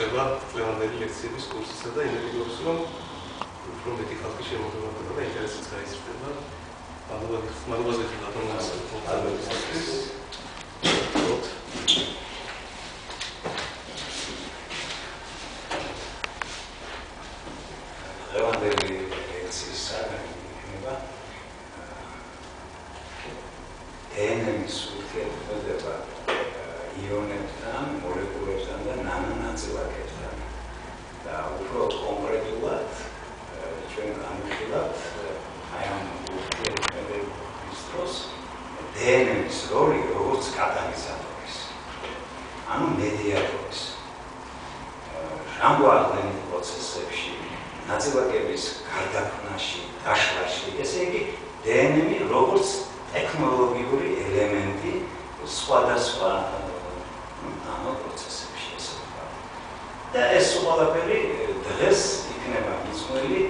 დაწყება ყველანაირი ლექციების კურსისა და იმედებს რომ უფრო მეტი ხალხი შემოგვიმართება და ინტერესიც გაიზრდება. მადლობა გითხრათ ბატონმა მოწვევისთვის. დღევანდელი ლექციის საგანი იქნება დნმ-ის ურთიერთობა იონებთან, მოლეკულებთან და ნანონაწილაკებთან. და უფრო კონკრეტულად ჩვენ განვიხილავთ აი ამ ურთიერთობების დროს დნმ-ის როლი როგორც კატალიზატორის, ანუ მედიატორის. რამგვარდნი პროცესებში, ნაწილაკების გარდაქმნაში, დაშლაში, ესე იგი დნმ როგორც ტექნოლოგიური ელემენტი სხვადასხვა ნანოპროცესებში ესე ვთქვათ. და ეს ყველაფერი დღეს იქნება მიძღვნილი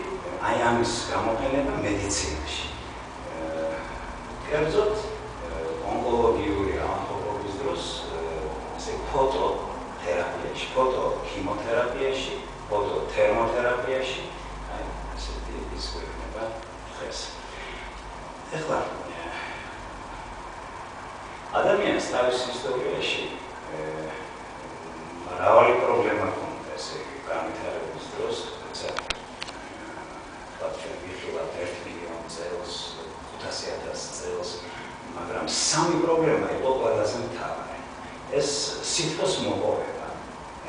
აი ამის გამოყენება მედიცინაში. კერძოდ ონკოლოგიური ავადმყოფობის დროს ესე ფოტოთერაპიაში, ფოტოქიმოთერაპიაში, ფოტოთერმოთერაპიაში აი ესეთი ის გვექნება დღეს. ეხლა ადამიანს თავის ისტორიაში მრავალი პრობლემა ჰქონდა, ესე იგი, განვითარების დროს, როცა ჩვენ ვიხილავთ 1 მილიონ წელს, 500,000 წელს, მაგრამ სამი პრობლემა იყო ყველაზე მთავარი. ეს სითბოს მოპოვება,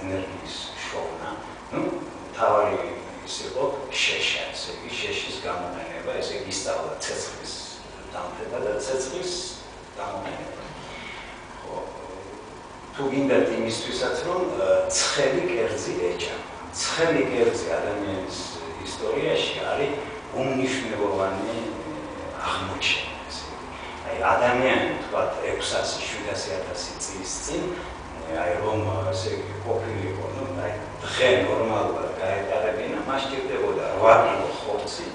ენერგიის შოვნა, მთავარი ის იყო შეშა, ესე იგი, შეშის გამოყენება, ესე იგი, ისწავლა ცეცხლის დამტება და ცეცხლის გამოყენება. თუ გინდათ იმისთვისაც, რომ ცხელი კერძი ეჭამა. ცხელი კერძი ადამიანის ისტორიაში არის უმნიშვნელოვანი აღმოჩენა. აი ადამიანი თქვათ 600-700,000 წლის წინ აი რომ ესე იგი ყოფილიყო, აი დღე ნორმალურად გაეტარებინა, მას ჭირდებოდა 8 კილო ხორცი,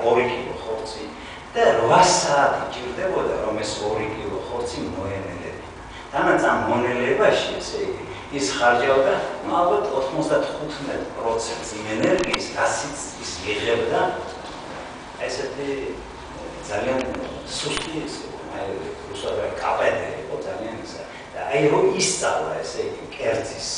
2 კილო ხორცი და 8 საათი ჭირდებოდა, რომ ეს 2 კილო ხორცი მოენელებინა. თანაც ამ მონელებაში, ესე იგი, ის ხარჯავდა, ალბათ 95% იმ ენერგიის, რასიც ის იღებდა, ესეთი ძალიან სუსტი ისე, აი რუსულად კაპედე იყო ძალიან ისა. და აი რომ ისწავლა, ესე იგი, კერძის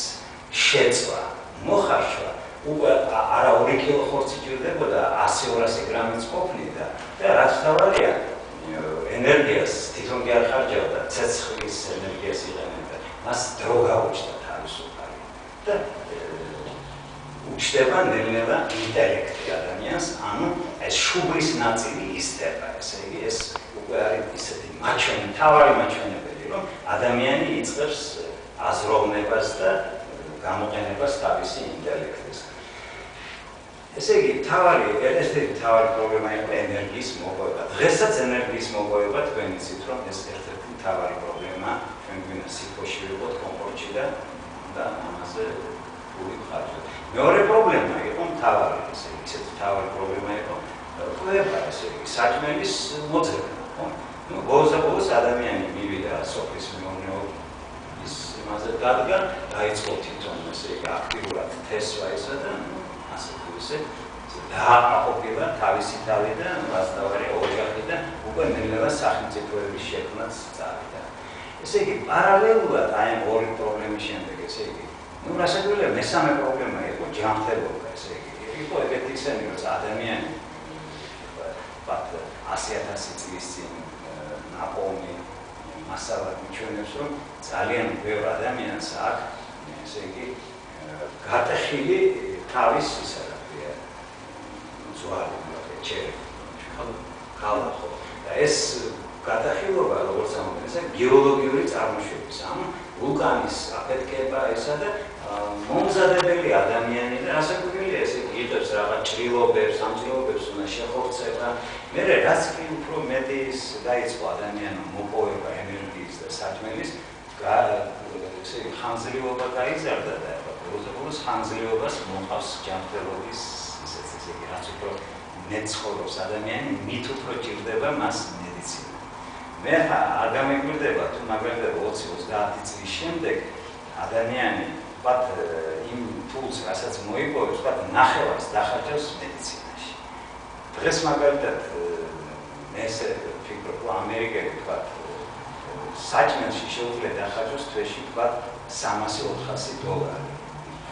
შეცვლა, მოხარშვა, უკვე არა 2 კილო ხორცი ჭირდებოდა, 100-200 გრამიც ყოფნიდა და რაც თავარია, ენერგიას თვითონ კი არ ხარჯავდა, ცეცხლის ენერგიას იღებდა, მას დრო გაუჩნდა თავისუფალი. და უჩნდება ნელ-ნელა ინტელექტი ადამიანს, ანუ ეს შუბლის ნაწილი იზრდება, ესე იგი, ეს უკვე არის ისეთი მაჩვენებელი, მთავარი მაჩვენებელი, რომ ადამიანი იწყებს აზროვნებას და გამოყენებას თავისი ინტელექტის. ესე იგი, ერთ-ერთი მთავარი პრობლემა იყო ენერგიის მოპოვება. დღესაც ენერგიის მოპოვება თქვენ იცით, რომ ეს ერთ-ერთი მთავარი პრობლემა ჩვენ გვინდა სიტყვაში ვიყოთ კომფორტში და ამაზე ფული ხარჯავთ. მეორე პრობლემა იყო მთავარი, ესე იგი, ისეთი მთავარი პრობლემა იყო კვება, ესე იგი, საჭმელის მოძებნა. ბოლოს ადამიანი მივიდა სოფლის მეურნეობის იმაზე დადგა, დაიწყო თვითონ ესე იგი აქტიურად თესვა ისა და ასე დააყოფილა თავისი თავი და მასთავარი ოჯახი და უკვე ნელ-ნელა სახელმწიფოების შექმნაც წავიდა. ესე იგი, პარალელურად აი ამ ორი პრობლემის შემდეგ, ესე იგი, რასაკვირველია, მესამე პრობლემა იყო ჯანმრთელობა, ესე იგი, იყო ეგეთი ისენი, როცა ადამიანი ვთქვათ 100,000 წლის წინ ნაპოვნი მასალად მიჩვენებს, რომ ძალიან ბევრ ადამიანს აქვს, ესე იგი, გატეხილი თავის ისა ქალახო. და ეს გადახილობა, როგორც ამბობენ, ეს გეოლოგიური წარმოშობის, ანუ ვულკანის აფეთქება ესა და მომზადებელი ადამიანი და რასაკვირველია, ესე იღებს რაღაც ჭრილობებს, ამ ჭრილობებს უნდა შეხორცება. მერე რაც კი უფრო მეტი ის დაიწყო ადამიანმა მოპოვება ენერგიის და საჭმელის, ესე იგი ხანძრიობა გაიზარდა და ბოლოს ხანძრიობას მოყავს ჯანმრთელობის ესე იგი რაც უფრო მეცხოვრობს ადამიანი, მით უფრო ჭირდება მას მედიცინა. მე არ გამეგვირდება თუ მაგრამ 20-30 წლის შემდეგ ადამიანი ვთქვათ იმ თუ ფულს, რასაც მოიპოვებს, ვთქვათ, ნახევარს დახარჯავს მედიცინაში. დღეს მაგალითად მე ესე ვფიქრობ, რომ ამერიკელი ვთქვათ, საჭმელში შეუძლია დახარჯოს თვეში ვთქვათ $300-400,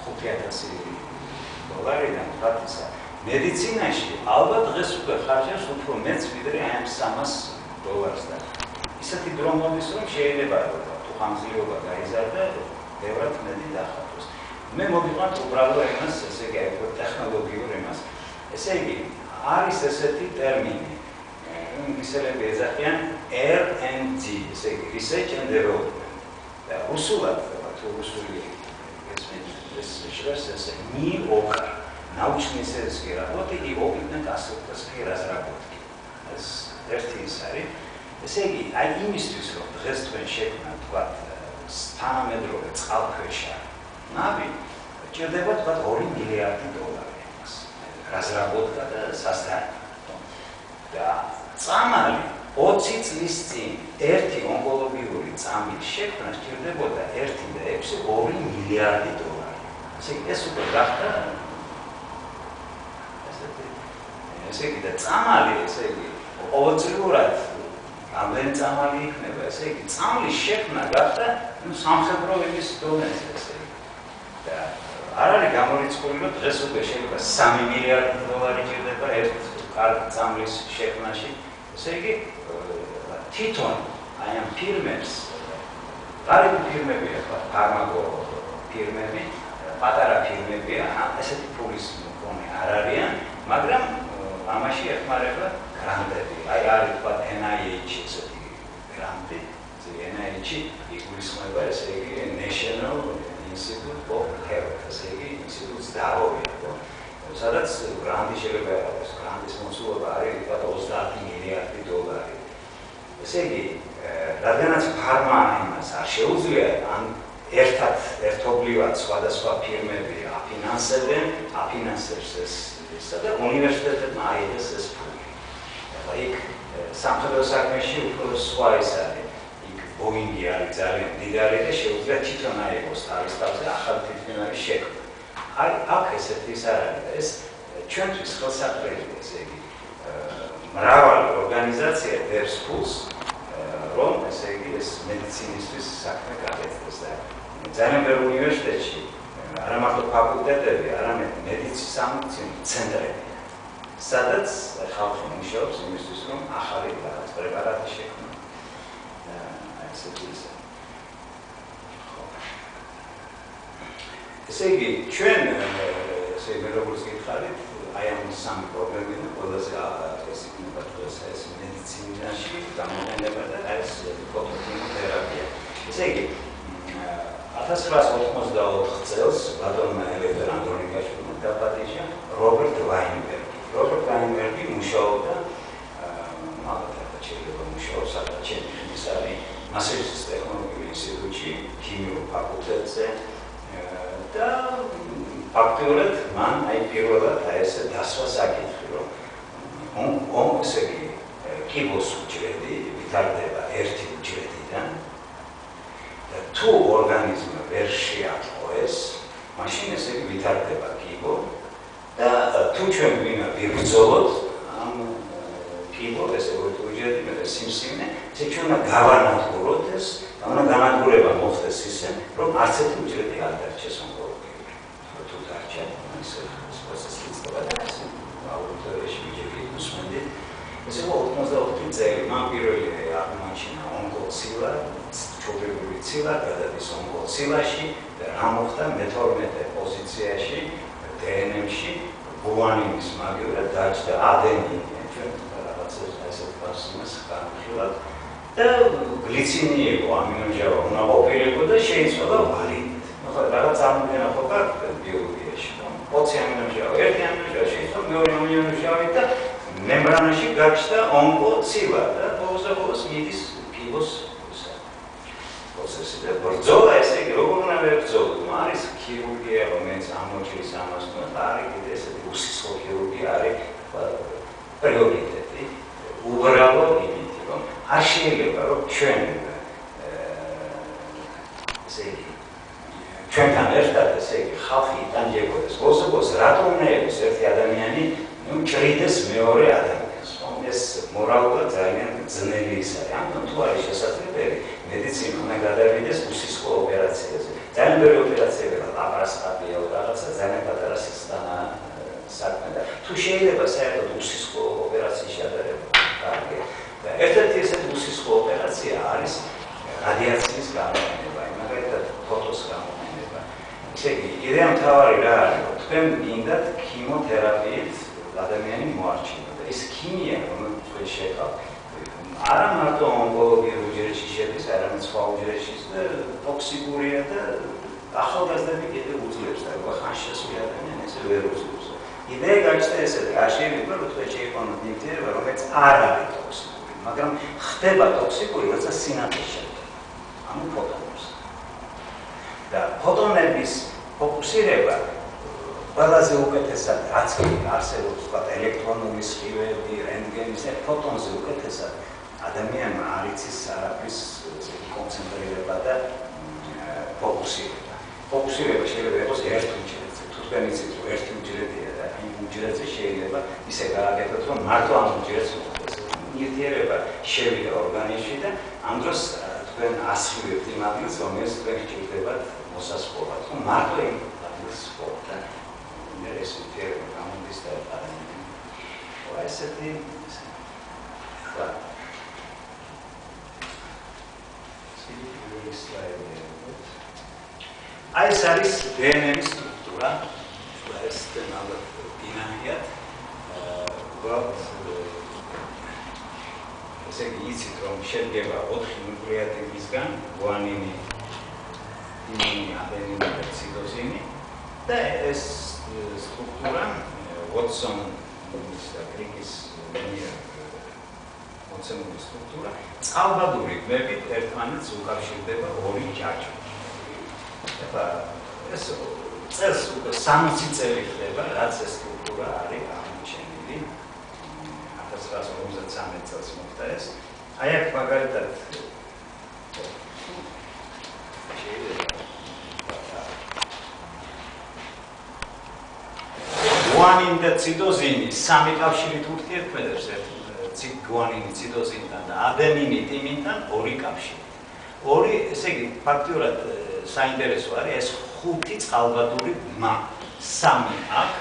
$5,000-დან ვთქვათ ისა. მედიცინაში ალბათ დღეს უკვე ხარჯავს უფრო მეც ვიდრე ამ $300 და ისეთი დრო მოდის, რომ შეიძლება თუ ხანგრძლივობა გაიზარდა, ბევრად მეტი დახარჯოს. მე მოვიყვანთ უბრალოდ იმას, ესე იგი, ტექნოლოგიურ იმას. ესე იგი, არის ესეთი ტერმინი, ინგლისელები ეძახიან R&D, ესე იგი, research and development. და რუსულად, თუ რუსული ეს ჟღერს ესე НИОК, научно-исследовательские работы и опытно-конструкторские разработки. ეს ერთი ის არის. ესე იგი, აი იმისთვის, რომ დღეს თქვენ შექმნა, თქვათ, თანამედროვე წყალქვეშა ნავი, ჭირდება თქვათ $2 მილიარდი იმას. разработка და სასტარტო. და წამალი 20 წლის წინ ერთი ონკოლოგიური წამის შექმნა სჭირდებოდა 1.6 $2 მილიარდი. ეს უკვე გახდა ესე იგი და წამალი, ესე იგი, ყოველწლიურად ამდენი წამალი იქნება, ესე იგი, წამლის შექმნა გახდა სამხედრო იმის დონეზე, ესე იგი. და არ არის გამორიცხული, რომ დღეს უკვე შეიძლება $3 მილიარდი ჭირდება ერთ კარგ წამლის შექმნაში. ესე იგი, თვითონ აი ამ ფირმებს, გარემო ფირმებია, ფარმაკო ფირმები, პატარა ფირმებია, ესეთი ფულის მქონე არ არიან, მაგრამ ამაში ეხმარება გრანტები. აი არის თქვა NIH ესეთი გრანტი, NIH იგულისხმება ესე იგი National Institute of Health, ესე იგი ინსტიტუტს დაავადებით. სადაც გრანტი შეიძლება იყოს, გრანტის მოსულობა არის თქვა $30 მილიარდი. ესე იგი, რადგანაც ფარმა იმას არ შეუძლია, ან ერთობლივად სხვადასხვა ფირმები აფინანსებს ეს და უნივერსიტეტებმა აიღეს ეს ფული. იქ სამხედრო საქმეში უფრო სხვა ის არის. იქ ბოინგი არის ძალიან მდიდარი და შეუძლია თვითონ აიღოს თავის თავზე ახალი თვითმფრინავის შექმნა. აი აქ ესეთი ის არ არის. ეს ჩვენთვის ხელსაყრელია, ესე იგი, მრავალი ორგანიზაცია დებს ფულს, რომ ესე იგი ეს მედიცინისთვის საქმე გაკეთდეს და ძალიან ბევრ უნივერსიტეტში არა მარტო ფაკულტეტები, არამედ სამედიცინო ცენტრებია, სადაც ხალხი მუშაობს იმისთვის, რომ ახალი რაღაც პრეპარატი შექმნა. ესე იგი, ჩვენ ესე იგი, როგორც გითხარით, აი ამ სამი პრობლემიდან ყველაზე ეს იქნება დღეს ეს მედიცინაში გამოყენება და ეს ფოტოთერაპია. ესე იგი, 1984 წელს ბატონმა ელექტრონიკაშვილმა დაპატიჟა რობერტ ვაინბერგი მუშაობდა მასაჩუსეტის ტექნოლოგიურ ინსტიტუტში, ქიმიურ ფაკულტეტზე და ფაქტობრივად მან აი პირველად ესე დასვა საკითხი, რომ ესე იგი კიბოს უჯრედი ვითარდება ერთი უჯრედიდან და თუ ორგანიზმი ვერ შეატყოეს, მაშინ ესე იგი ვითარდება კიბო და თუ ჩვენ გვინდა ვიბრძოლოთ ამ კიბო ესე უჯრედი მე სიმსივნე, ესე ჩვენ უნდა გავანადგუროთ ეს, უნდა განადგურება მოხდეს ისე, რომ არც ერთი უჯრედი არ დარჩეს ონკოლოგიური. თუ დარჩა, ისე პროცესი იწყება და ესე აუდიტორიაში ვიჯები უსმენდი. ესე 84 წელი მან პირველი აღმოაჩინა ონკოცილა, ჩოგებული ცილა გადადის ონკოცილაში და რა მოხდა მე-12 პოზიციაში დნმ-ში გუანინის მაგივრად დაჭდა ადენინი, ჩვენ რაღაცა ესე ფასიმას განხილავთ და გლიცინი იყო ამინომჟავა უნდა ყოფილიყო და შეიცვალა ვალიდით. ახლა რაღაც წარმოქმნა ხო გაქვს ბიოლოგიაში, 20 ამინომჟავა, ერთი ამინომჟავა შეიცვალა მეორე ამინომჟავით და მემბრანაში გაჩნდა ონკოცილა და ბოლოს მიდის კიბოს პროცესი და ბრძოლა ესე იგი როგორ უნდა ვებრძოლოთ? არის ქირურგია, რომელიც ამოჭრის ამას და არის კიდე ესეთი უსისხლო ქირურგია არის პრიორიტეტი. უბრალოდ იმით, რომ არ შეიძლება რომ ჩვენ ესე იგი ჩვენთან ერთად ესე იგი ხალხი იტანჯებოდეს გულსგულს რატომ უნდა იყოს ერთი ადამიანი ჭრიდეს მეორე ადამიანს რომ ეს მორალურად ძალიან ძნელი ის არის ამიტომ თუ არის შესაძლებელი მედიცინა უნდა გადავიდეს უსისხლო ოპერაციაზე ძალიან ბევრი ოპერაციები ლაპარასკოპია რაღაცა ძალიან პატარა სისტემა საქმე და თუ შეიძლება საერთოდ უსისხლო ოპერაციაში ადარება კარგი და ერთ-ერთი ესეთი უსისხლო ოპერაცია არის რადიაციის გამოყენება მაგალითად ფოტოს გამოყენება ესე იგი იდეა მთავარი რა არის თქვენ გინდათ ქიმოთერაპიით ადამიანი მოარჩინა და ეს ქიმია რომელიც თქვენ შეკავთ არა მარტო ონკოლოგიურ უჯრედში შედის არამედ სხვა უჯრედშიც და ტოქსიკურია და ახალგაზრდები კიდევ უძლებს და ხანშესვი ადამიანი ესე ვერ უძლებს იდეა გაჩნდა ესეთი არ შეიძლება რომ თქვენ შეიყვანოთ ნივთიერება რომელიც არ არის ტოქსიკური მაგრამ ხდება ტოქსიკური როცა სინათლე შედგება ანუ ფოტონებს და ფოტონების ფოკუსირება ყველაზე უკეთესად რაც არსებობს ვთქვათ ელექტრონული სხივები რენტგენის ფოტონზე უკეთესად ადამიანმა არ იცის არაფრის კონცენტრირება და ფოკუსირება შეიძლება იყოს ერთ უჯრედზე თუ თქვენ იცით რომ ერთი უჯრედია და იმ უჯრედზე შეიძლება ისე გააკეთოთ რომ მარტო ამ უჯრედს მოხდეს ნივთიერება შევიდა ორგანიზმში და ამ დროს თქვენ ასხივებთ იმ ადგილს რომელიც თქვენ გჭირდებათ მოსასწრებლად თუ მარტო იმ ადგილს ვთქვათ ეს ნივთიერება გამოდის და ადამიანი ესეთი აი ეს არის დნმ-ის სტრუქტურა ეს თემალად დინამიად ესე იგი იცით რომ შედგება 4 ნუკლეოტიდისგან გვანინი, ტიმინი, ადენინი და ციტოზინი და ეს სტრუქტურა ვოტსონის და კრიკის მიერ მოცემული სტრუქტურა წყალბადური გმებით ერთმანეთს უკავშირდება ორი ჯაჭვი. ეხლა ეს წელს 60 წელი ხდება, რაც ეს სტრუქტურა არის აღმოჩენილი. 1953 წელს მოხდა ეს. აი აქ მაგალითად გვანინი და ციტოზინი სამი კავშირით ურთიერთქმედებს გვანინი ციტოზინთან და ადენინი ტიმინთან ორი კავშირი. ორი, ესე იგი, ფაქტიურად საინტერესო არის ეს 5 წყალბადური ბმა. 3 აქ,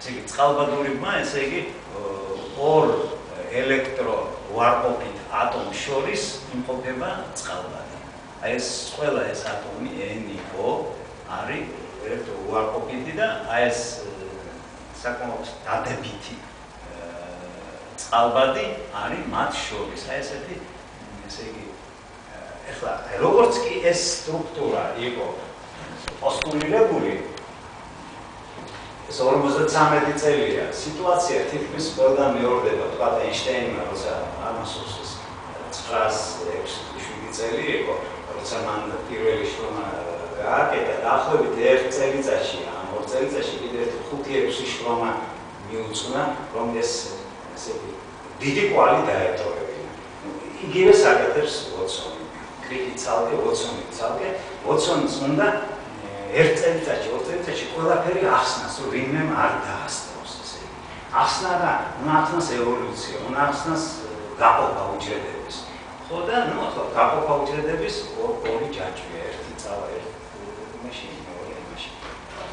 ესე იგი, წყალბადური ბმა, ესე იგი, 2 ელექტროვარყოფით ატომს შორის იმყოფება წყალბადი. აი ეს ყველა ეს ატომი NO არის ელექტროვარყოფითი და აი ეს საკმაოდ დადებითი წყალბადი არის მათ შორის. აი ესეთი, ესე იგი, ეხლა როგორც კი ეს სტრუქტურა იყო პოსტულირებული ეს 53 წელია სიტუაცია თითქმის ყველგან მეორდება თქვა ეინშტეინმა როცა ამასოს 907 წელი იყო როცა მან პირველი შრომა გააკეთა დაახლოებით 1 წელიწადში ან 2 წელიწადში კიდევ 5-6 შრომა მიუძღვნა რომ ეს ესე იგი დიდი კვალი დაეტოვებინა იგივე საკეთებს ვოტსონი კრიკი ცალკე ვოტსონი ცალკე ვოტსონს უნდა 1 წელიწადში 2 წელიწადში ყველაფერი ახსნას რომ ვინმე არ დაასწროს ესე იგი ახსნა რა უნდა ახსნას ევოლუცია უნდა ახსნას გაყოფა უჯრედების ხო და ნუ ახლა გაყოფა უჯრედების ორი ჯაჭვია ერთი წავა ერთი მაშინ მეორე მაშინ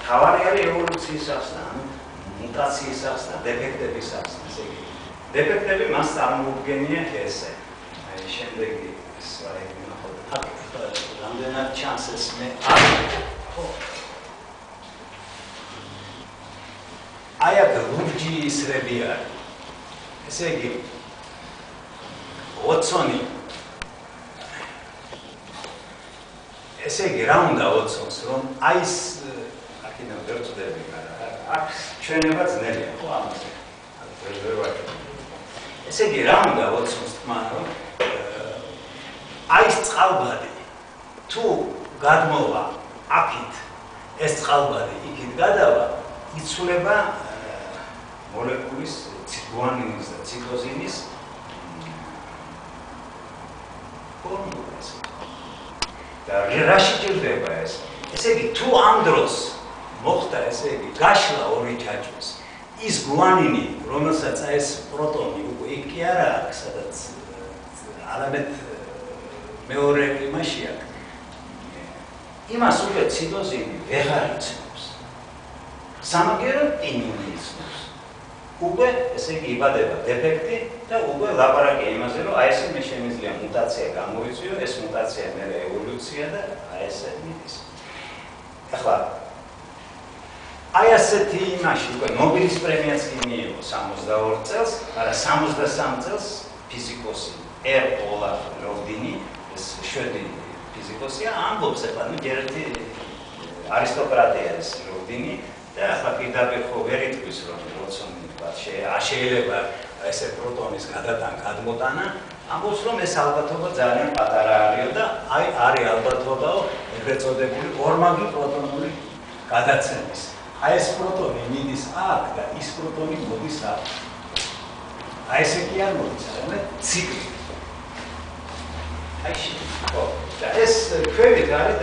თავარი არის ევოლუციის ახსნა მუტაციის ახსნა დეფექტების ახსნა ესე იგი დეფექტები მას წარმოუდგენია ესე აი შემდეგი სლაიდი ნახოთ აქ რამდენად ჩანსეს მე აი აქ ლურჯი ისრები არის ესე იგი ვოტსონი ესე იგი რა უნდა ვოტსონს რომ აი ეს აქედან ვერ წდები მაგრამ აქ ჩვენება ძნელია ხო ამაზე ვერ ვაკეთებ ესე იგი რა უნდა ვოტსონს თქმა რომ აი ეს წყალბადი თუ გადმოვა აქით ეს წყალბადი იქით გადავა იცვლება მოლეკულის გვანინის და ციტოზინის ფორმულას და რა შეჭირდება ეს ესე იგი, თუ ამ დროს მოხდა, ესე იგი, გაშლა ორი ჯაჭვის, ის გვანინი, რომელსაც ეს პროტონი უკვე იქ კი არა აქვს, სადაც არამედ მეორე იმაში აქვს. იმას უკვე ციტოზინი ვეღარ იცნობს. სამაგერად იმუნი იცნობს. უკვე, ესე იგი, იბადება დეფექტი და უკვე ლაპარაკია იმაზე, რომ აი ესე მე შემიძლია მუტაცია გამოვიწვიო, ეს მუტაცია მერე ევოლუცია და აი ესე მიდის. ახლა აი ასეთი იმაში უკვე ნობელის პრემიაც კი მიიღო 62 წელს, არა 63 წელს ფიზიკოსი 올აფ როდინი, ეს შვედი ფიზიკოსია, ამბობს ახლა ნუ ერთი არისტოკრატია ეს როდინი და ახლა პირდაპირ ხო ვერ იტყვის რომ როცონი თქვა შეიძლება ესე პროტონის გადმოტანა, ამბობს რომ ეს ალბათობა ძალიან პატარა არისო და აი არის ალბათობაო ეგრეთ წოდებული ორმაგი პროტონული გადაცემის. აი ეს პროტონი მიდის აქ და ის პროტონი მოდის აქ. აი ესე კი არ მოდის, არამედ ციკლი. აი ხო, და ეს ქვევით არის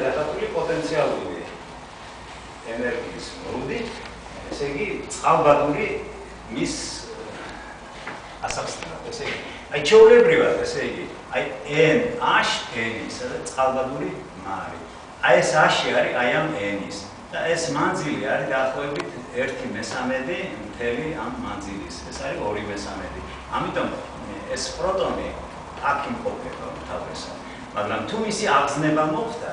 დახატული პოტენციალური ენერგიის მოლოდი, ესე იგი წყალბადური მის ასახსნელად, ესე იგი აი ჩვეულებრივად, ესე იგი აი NH N-ი, სადაც წყალბადური მარი. აი ეს H-ი არის აი ამ N-ის და ეს მანძილი არის დაახლოებით 1/3 მთელი ამ მანძილის. ეს არის 2/3. ამიტომ ეს პროტონი აქ იმყოფება თავისად. მაგრამ თუ მისი აღზნება მოხდა,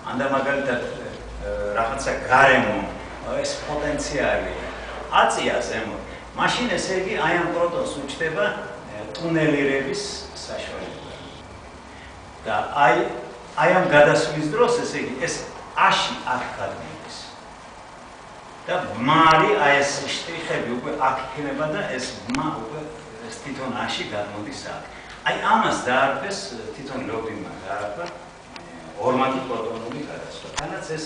ანდა მაგალითად რაღაცა გარემო ეს პოტენციალი აწია ზემოთ, მაშინ ესე იგი აი ამ პროტონს უჩნდება ტუნელირების საშუალება. და აი ამ გადასვლის დროს ესე იგი ეს H-ი აქ გადმოდის. და მარი აი ეს შტრიხები უკვე აქ იქნება და ეს მა უკვე ეს თვითონ H-ი გადმოდის აქ. აი ამას დაარქვეს თვითონ ლობინმა დაარქვა ორმაგი პროტონული გადასვლა. თანაც ეს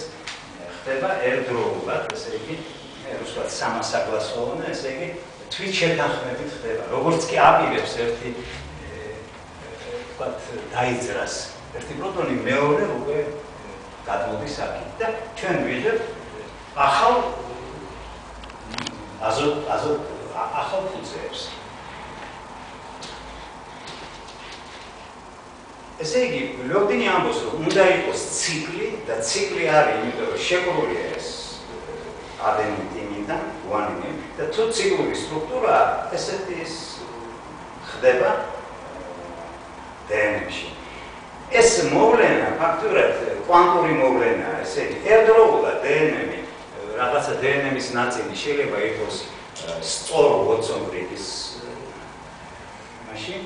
ხდება ერთდროულად, ესე იგი, რუსულად სამასაკლასოვანი, ესე იგი, თვით შეთანხმებით ხდება. როგორც კი აპირებს ერთი ვთქვათ დაიძრას ერთი პროტონი მეორე უკვე გადმოდის აქეთ და ჩვენ ვიღებთ ახალ ახალ ფუძეებს. ესე იგი, ლობინი ამბობს, რომ უნდა იყოს ციკლი და ციკლი არის, იმიტომ რომ შეკრულია ეს ადენინიდან, გვანინი და თუ ციკლური სტრუქტურა ესეთი ხდება დნმ-ში. ეს მოვლენა ფაქტურად კვანტური მოვლენაა, ესე იგი, ერთდროულად დნმ-ი, რაღაცა დნმ-ის ნაწილი შეიძლება იყოს სწორო ვოტსონ ბრიგის მაშინ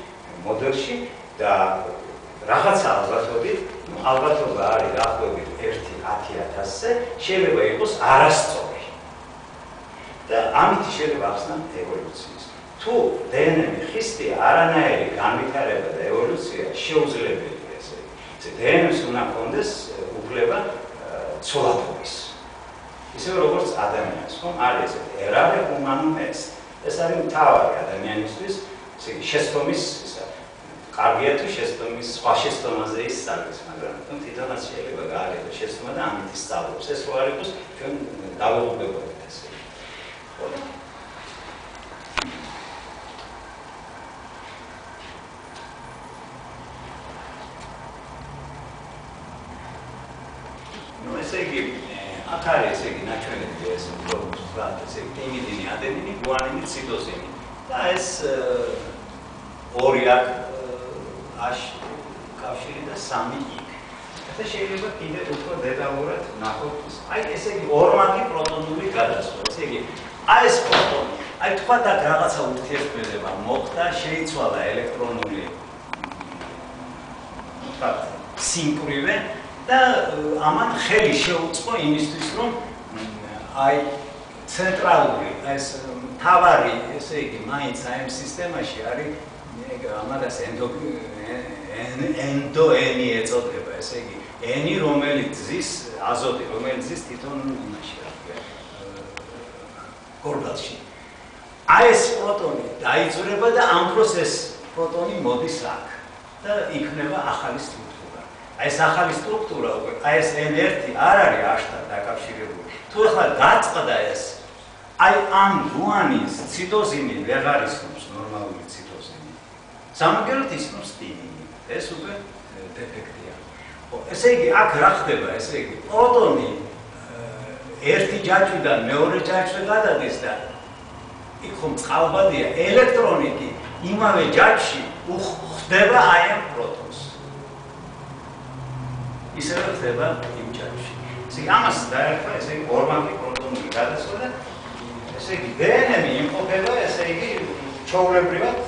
მოდელში და რაღაცა ალბათობით, ალბათობა არის დაახლოებით 1/10,000-ზე, შეიძლება იყოს არასწორი. და ამით შეიძლება ახსნან ევოლუციის. თუ დნმ ხისტია, არანაირი განვითარება და ევოლუცია შეუძლებელია, ესე იგი. დნმ-ს უნდა ჰქონდეს უფლება ცოლადობის. ისევე როგორც ადამიანს, ხომ? არის ესეთი ერარე ჰუმანუმ est. ეს არის მთავარი ადამიანისთვის, ესე იგი, შეცდომის კარგია თუ შეცდომის სხვა შეცდომაზე ისწავლის, მაგრამ თვითონაც შეიძლება გაარკვიოს შეცდომა და ამით ისწავლებს. ეს რო არ იყოს, ჩვენ დავიღუპებოდით ესე. ხო? ნუ ესე იგი, აქ არის ესე იგი ნაჩვენები ეს პროდუქტად, ესე იგი ტიმიდინი, ადენინი, გვანინი, ციტოზინი და ეს ორი აქ H კავშირი და 3 იქ. და შეიძლება კიდე უფრო დეტალურად ნახოთ. აი ესე იგი ორმაგი პროტონული გადასვლა. ესე იგი აი ეს პროტონი, აი თქვათ აქ რაღაცა ურთიერთქმედება მოხდა, შეიცვალა ელექტრონული ვთქვათ სიმკვრივე და ამან ხელი შეუწყო იმისთვის, რომ აი ცენტრალური ეს მთავარი, ესე იგი მაინც აი ამ სისტემაში არის ამას ენდოენი ეწოდება, ესე იგი ენი რომელიც ზის აზოტი, რომელიც ზის თვითონ იმაში რა ქვია კორპუსში. აი ეს პროტონი დაიძვრება და ამ დროს ეს პროტონი მოდის აქ და იქნება ახალი სტრუქტურა. აი ეს ახალი სტრუქტურა უკვე, აი ეს N1 არ არის H-თან დაკავშირებული. თუ ახლა დაწყდა ეს, აი ამ გუანის ციტოზინი ვეღარ ისნობს ნორმალური ციტოზინი. სამაგერად ისნობს ტიმინი. ეს უკვე დეფექტია. ესე იგი, აქ რა ხდება, ესე იგი, პროტონი ერთი ჯაჭვიდან მეორე ჯაჭვზე გადადის და იქ ხომ წყალბადია, ელექტრონი კი იმავე ჯაჭვში ხდება აი ამ პროტონს. ისევე ხდება იმ ჯაჭვში. ესე იგი, ამას დაერქვა, ესე იგი, ორმაგი პროტონული გადასვლა და ესე იგი, დნმ იმყოფება, ესე იგი, ჩვეულებრივად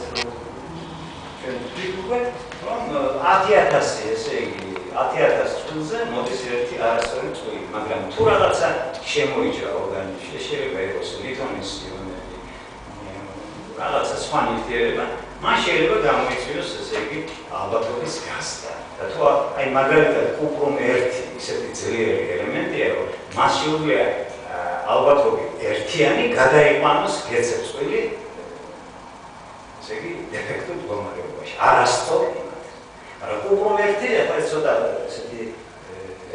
ჩვენ ვფიქრობთ, რომ 10,000, ესე იგი, 10,000 წუთზე მოდის ერთი არასწორი წვილი, მაგრამ თუ რაღაცა შემოიჭრა ორგანიზმში, შეიძლება იყოს ლითონის იონები, რაღაცა სხვა ნივთიერება, მან შეიძლება გამოიწვიოს, ესე იგი, ალბათობის გასტა. და თუ აი მაგალითად კუპრომ 1 ისეთი ძლიერი ელემენტია, რომ მას შეუძლია ალბათობით ერთიანი გადაიყვანოს გეცეწვილი, ესე იგი, დეფექტურ მდგომარეობაში, არასწორ იმად. მაგრამ კუპრომ 1 ახლა ცოტა ესეთი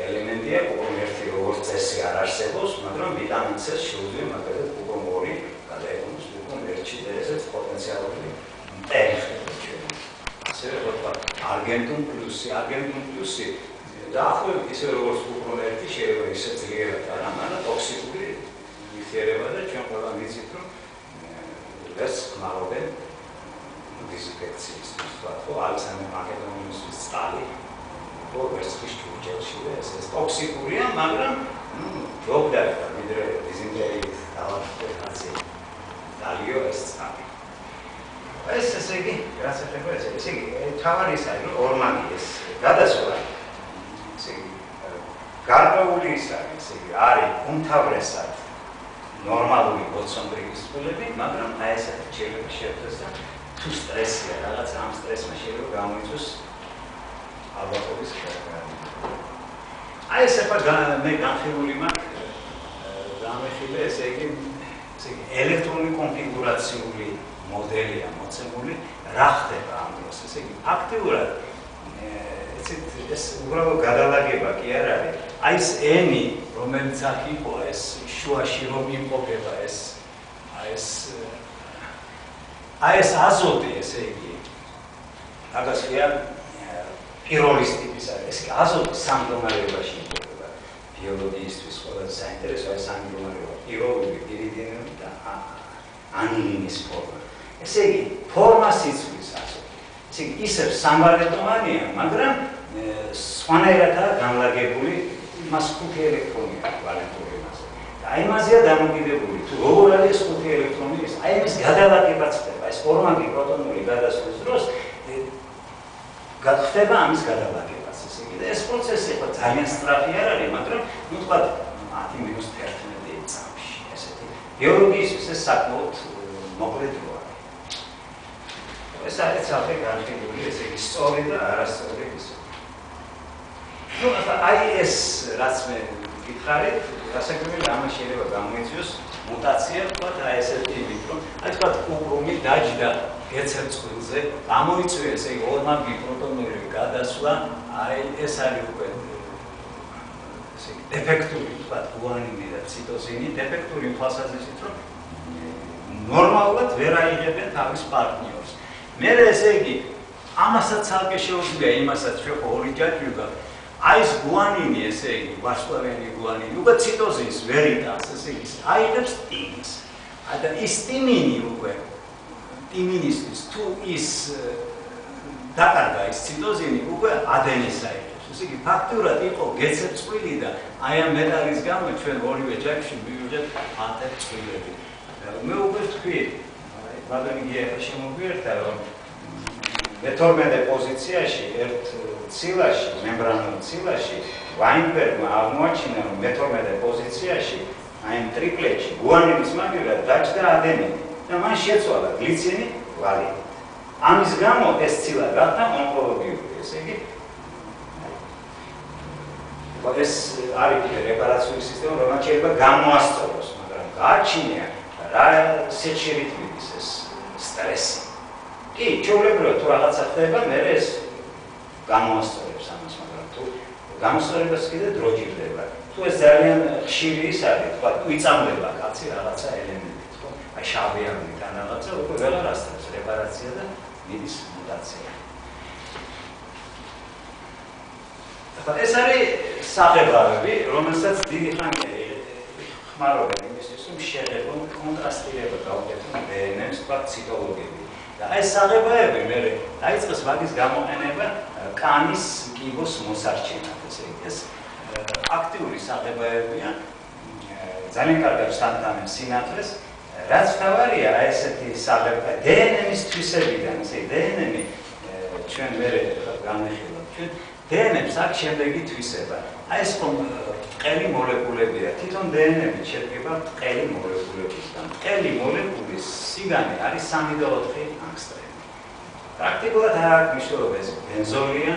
ელემენტია, კუპრომ 1 როგორც წესი არ არსებობს, მაგრამ ვიტამინ C-ს შეუძლია მაგალითად კუპრომ 2 გადაიყვანოს კუპრომ 1-ში და ესეც პოტენციალური მტერი ხდება ჩვენ. ასევე ვთქვა არგენტუმ პლუსი დაახლოებით ისე როგორც კუპრომ 1 შეიძლება ისე ძლიერად არ ამანა ტოქსიკური ნივთიერება და ჩვენ ყველა ვიცით რომ ეს ხმარობენ დიზინფექციის თვალო ალექსანდრე მაკედონელის წყალი ვერცხლის ჭურჭელში და ეს ტოქსიკურია, მაგრამ ჯობდა ვიდრე დიზინფექციის დავაფერხაცი დალიო ეს წყალი. ეს ესე იგი, რაც ეხება ესე იგი, თავარი ის არის, რომ ორმაგი ეს გადასვლა ესე იგი, გარკვეული ის არის, ესე იგი, არის უმთავრესად ნორმალური ბოცონბრიგის წყვილები, მაგრამ აი ესეთი შეიძლება შეხვდეს და თუ სტრესია, რაღაც ამ სტრესმა შეიძლება გამოიწვიოს ალბათობის გარკვეული. აი ეს ახლა მე განხილული მაქვს, გამეხილე ესე იგი, ელექტრონული კონფიგურაციული მოდელია მოცემული, რა ხდება ამ დროს, ესე იგი, ფაქტიურად ეს უბრალოდ გადალაგება კი არ არის. აი ეს N-ი, რომელიც აქ იყო, ეს შუაში რომ იმყოფება აი ეს აზოტი, ესე იგი, მაგას ხია პიროლის ტიპის არის. ეს კი აზოტი სამ მდგომარეობაში იმყოფება. ბიოლოგიისთვის ყველაზე საინტერესოა სამი მდგომარეობა: პიროლული, პირიდინული და ანილინის ფორმა. ესე იგი, ფორმას იცვლის აზოტი. ესე იგი, ისევ სამბარეტოვანია, მაგრამ სხვანაირადაა განლაგებული, მას 5 ელექტრონი აქვს ვალენტური მასა. და აი მასია დამოკიდებული, თუ როგორ არის 5 ელექტრონი, აი ამის გადალაგება ხდება. ეს ორმაგი პროტონული გადასვლის დროს ხდება ამის გადალაგებაც. ესე იგი, და ეს პროცესი ხო ძალიან სწრაფი არ არის, მაგრამ ნუ თქვა 10-11 წამში, ესეთი. ბიოლოგიისთვის ეს საკმაოდ მოკლე დრო არის. ეს არის ცალკე განხილული, ესე იგი, სწორი და არასწორი ის. ნუ აი ეს რაც მე ვითხარით, გასაგებია ამას შეიძლება გამოიწვიოს მუტაცია, თქვა აი ესეთი იმით, რომ აი თქვა კუპრომი დაჯდა გეცერწყვილზე, გამოიწვია ესე იგი ორმაგი პროტონული გადასვლა, აი ეს არის უკვე ესე იგი დეფექტური თქვა გუანინი და ციტოზინი, დეფექტური თვალსაზრისით, რომ ნორმალურად ვერ აიღებენ თავის პარტნიორს. მე ესე იგი ამასაც ცალკე შეუძლია იმასაც ჩვენ ორი ჯაჭვი გაქვს. აი ეს გუანინი, ესე იგი, ვარსკვლავიანი გუანინი, უკვე ციტოზინს ვერ იტანს, ესე იგი, აიღებს ტიმინს. და ის ტიმინი უკვე ტიმინისთვის თუ ის დაკარგა ის ციტოზინი უკვე ადენს აიღებს. ესე იგი, ფაქტურად იყო გეცეწყვილი და აი ამ მეტალის გამო ჩვენ ორივე ჯაჭვში მივიღეთ 10 წვილები. მე უკვე ვთქვი, მაგრამ იგი ახლა შემოგვიერთდა, რომ მე-12 პოზიციაში ერთ ცილაში, მემბრანულ ცილაში, ვაინბერგმა აღმოაჩინა, რომ მე-12 პოზიციაში, აი ამ ტრიპლეტში, გუანინის მაგივრად დაჯდა ადენინი და მან შეცვალა გლიცინი ვალიდით. ამის გამო ეს ცილა გახდა ონკოლოგიური, ესე იგი, ეს არის კიდე რეპარაციული სისტემა, რომელიც შეიძლება გამოასწოროს, მაგრამ გააჩნია რა სიჩქარით მიდის ეს სტრესი. კი, ჩვეულებრივად თუ რაღაცა ხდება, მე ეს გამოასწორებს ამას, მაგრამ თუ გამოსწორებას კიდე დრო ჭირდება. თუ ეს ძალიან ხშირი ის არის, თქვა, ვიწამდება კაცი რაღაცა ელემენტით, ხო? აი შავიანით ან რაღაცა უკვე ვეღარ ასწრებს რეპარაცია და მიდის მუტაცია. ეს არის საღებავები, რომელსაც დიდი ხანია ხმარობენ იმისთვის, რომ შეღებონ კონტრასტირება გაუკეთონ დნმ-ს, თქვა ციტოლოგები. და ეს საღებავები მე დაიწყეს მაგის გამოყენება კანის კიბოს მოსარჩენად, ესე იგი ეს აქტიური საღებავებია, ძალიან კარგად სტანდარტენ სინათლეს, რაც თავარია ესეთი საღებავება დნმ-ის თვისებიდან, ესე დნმ-ი ჩვენ მე განვიხილავთ, ჩვენ დნმ-ს აქვს შემდეგი თვისება. აი ეს ყელი მოლეკულებია. თვითონ დნმ-ი შედგება ყელი მოლეკულებისგან. ყელი მოლეკულის სიგანე არის 3 და 4 ანგსტრემი. პრაქტიკულად არ აქვს მნიშვნელობა ეს ბენზოლია,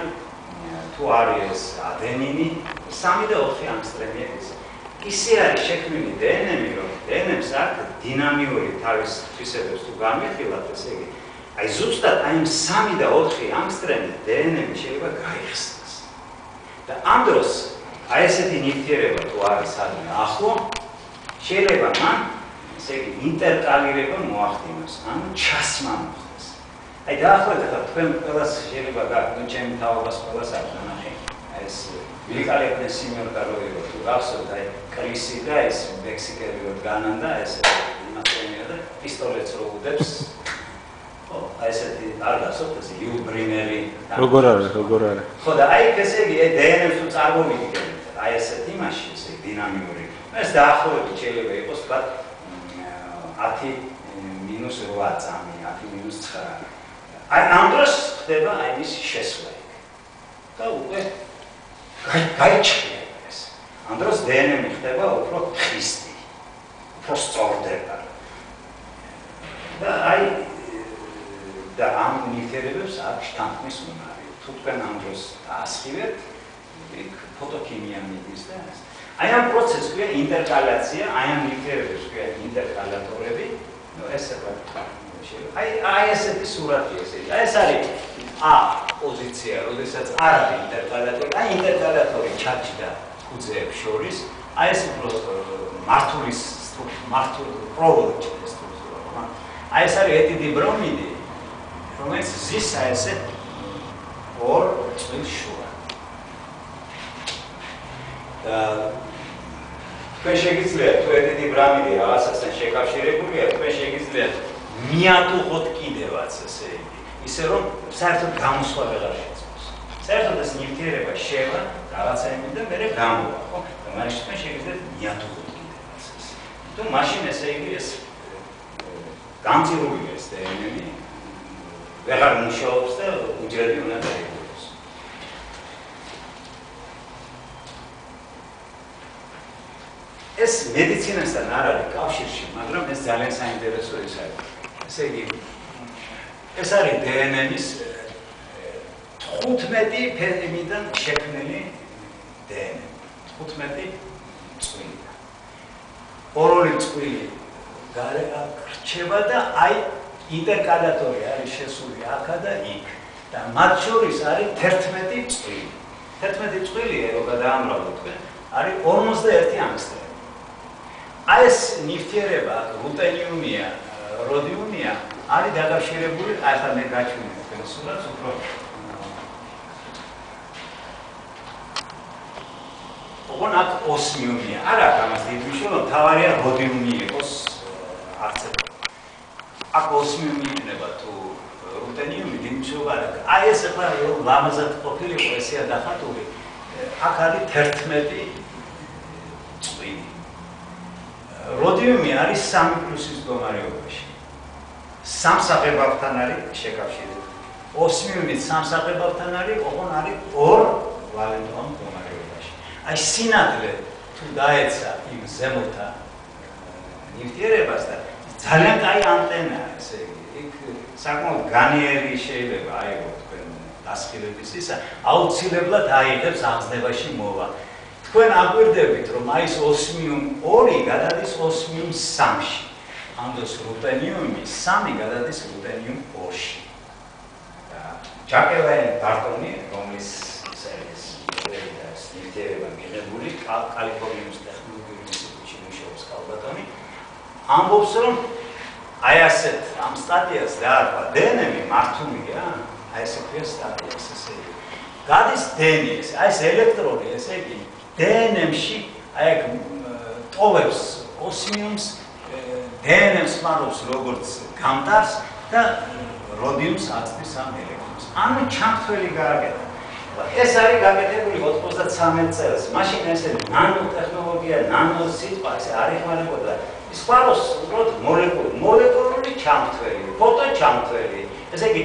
თუ არის ეს ადენინი, 3 და 4 ანგსტრემია ის. ისე არის შექმნილი დნმ-ი, რომ დნმ-ს აქვს დინამიური თავის თვისებებს თუ განვიხილავთ, ესე იგი, აი ზუსტად აი 3 და 4 ანგსტრემი დნმ-ი შეიძლება გაიხსნას. და ამ დროს აი ესეთი ნივთიერება თუ არის სადმე ახლო, შეიძლება მან ესე იგი ინტერკალირება მოახდინოს, ანუ ჩასმა მოხდეს. აი დაახლოებით ახლა თქვენ ყველას შეიძლება გაგვიგო ჩემი თაობას ყველას აქვს ნახე. აი ეს ვიკალეპნე სიმეორტა როირო თუ გახსოვთ აი კრისი და ეს მექსიკელი რო განან და ეს იმასენია და პისტოლეტს რო უდებს. ხო, აი ესეთი არ გახსოვთ ეს იუბრინერი როგორ არის? ხო და აი ესე იგი დნმ-ს თუ წარმოვიდგენთ აი ესეთ იმაში ესე დინამიური. ეს დაახლოებით შეიძლება იყოს თქვა 10 მინუს 8 წამი, 10 მინუს 9. აი ამ დროს ხდება აი ის შესვლა. და უკვე გაიჭრია ეს. ამ დროს დნმ ხდება უფრო ხისტი, უფრო სწორდება. და აი და ამ ნივთიერებებს აქვს თანხმის უნარი. თუ თქვენ ამ დროს დაასხივებთ, იქ ფოტოქიმია მიდის და ეს. აი ამ პროცესს ქვია ინტერკალაცია, აი ამ ნივთიერებებს ქვია ინტერკალატორები. ნუ ეს აი ესეთი სურათია ესე. აი ეს არის A პოზიცია, როდესაც არ არის ინტერკალატორი, აი ინტერკალატორი ჩაჭდა კუძეებს შორის. აი ეს უფრო მართული პროვოლოჯი სტრუქტურა. აი ეს არის ეტიდი ბრომიდი, რომელიც ზის აი ესე ორ წყვილ შუა. და თქვენ შეგიძლიათ თუ ეტიდი ბრომიდი რაღაცასთან შეკავშირებულია, თქვენ შეგიძლიათ მიატუღოთ კიდევაც ესე იგი. ისე რომ საერთოდ გამოსვლა ვეღარ შეძლოს. საერთოდ ეს ნივთიერება შევა რაღაცაებით და მერე გამოვა, ხო? და მაშინ თქვენ შეგიძლიათ მიატუღოთ კიდევაც ეს. თუ მაშინ ესე იგი ეს გამწირული ეს დნმ-ი ვეღარ მუშაობს და უჯრედი უნდა დაიგულოს. ეს მედიცინასთან არ არის კავშირში, მაგრამ ეს ძალიან საინტერესო ის არის. ესე იგი ეს არის დნმ-ის 15 ფერმიდან შექმნილი დნმ. 15 წვილი. ორ-ორი წვილი გარე აღრჩება და აი ინტერკალატორი არის შესული აქა და იქ. და მათ შორის არის 11 წვილი. 11 წვილი რო გადაამრავლოთ თქვენ, არის 51 ანგსტრემი. აი ეს ნივთიერება რუტენიუმია, როდიუმია არის დაკავშირებული, აი ახლა მე გაჩვენე თქვენ სურათს უფრო ოღონ აქ ოსმიუმია, არ აქვს ამას დიდი მნიშვნელობა, თავარია როდიუმი იყოს არცერთ. აქ ოსმიუმი იქნება თუ რუტენიუმი დიდი მნიშვნელობა არ აქვს. აი ეს ახლა ლამაზად ყოფილიყო ესეა დახატული, აქ არის 11 წვილი. როდიუმი არის 3+-ის მდგომარეობაში. სამსაღებავთან არის შეკავშირებული. ოსმიუმი სამსაღებავთან არის, ოღონ არის 2 ვალენტოვან მდგომარეობაში. აი სინათლე თუ დაეცა იმ ზემოთა ნივთიერებას და ძალიან კაი ანტენაა, ესე იგი, იქ საკმაოდ განიერი შეიძლება აიღოთ თქვენ დასხივების ისა, აუცილებლად აიღებს აღზნებაში მოვა. თქვენ აკვირდებით, რომ აი ეს ოსმიუმ 2 გადადის ოსმიუმ 3-ში. ამ დროს რუტენიუმი 3 გადადის რუტენიუმ 2-ში. და ჯაკევანი ბატონი, რომლის სერიის ნივთიერება მიღებული კალიფორნიის ტექნოლოგიურ ინსტიტუტში მუშაობს კალბატონი. ამბობს რომ აი ასეთ ამ სტატიას დაარქვა დნმ მართულია, აი ესე ქვია სტატიას ესე იგი. გადის დნმ-ის, აი ეს ელექტრონი ესე იგი დნმ-ში აი ტოვებს ოსმიუმს, დნმ-ს ხმარობს როგორც გამტარს და როდიუმს აწვდის ამ ელექტრონს. ანუ ჩამთვლელი გააკეთა. ეს არის გაკეთებული 93 წელს. მაშინ ესე ნანოტექნოლოგია, ნანოსიტყვა ესე არ იხმარებოდა. ის ხმარობს უბრალოდ მოლეკულური ჩამთვლელი, ფოტოჩამთვლელი. ესე იგი,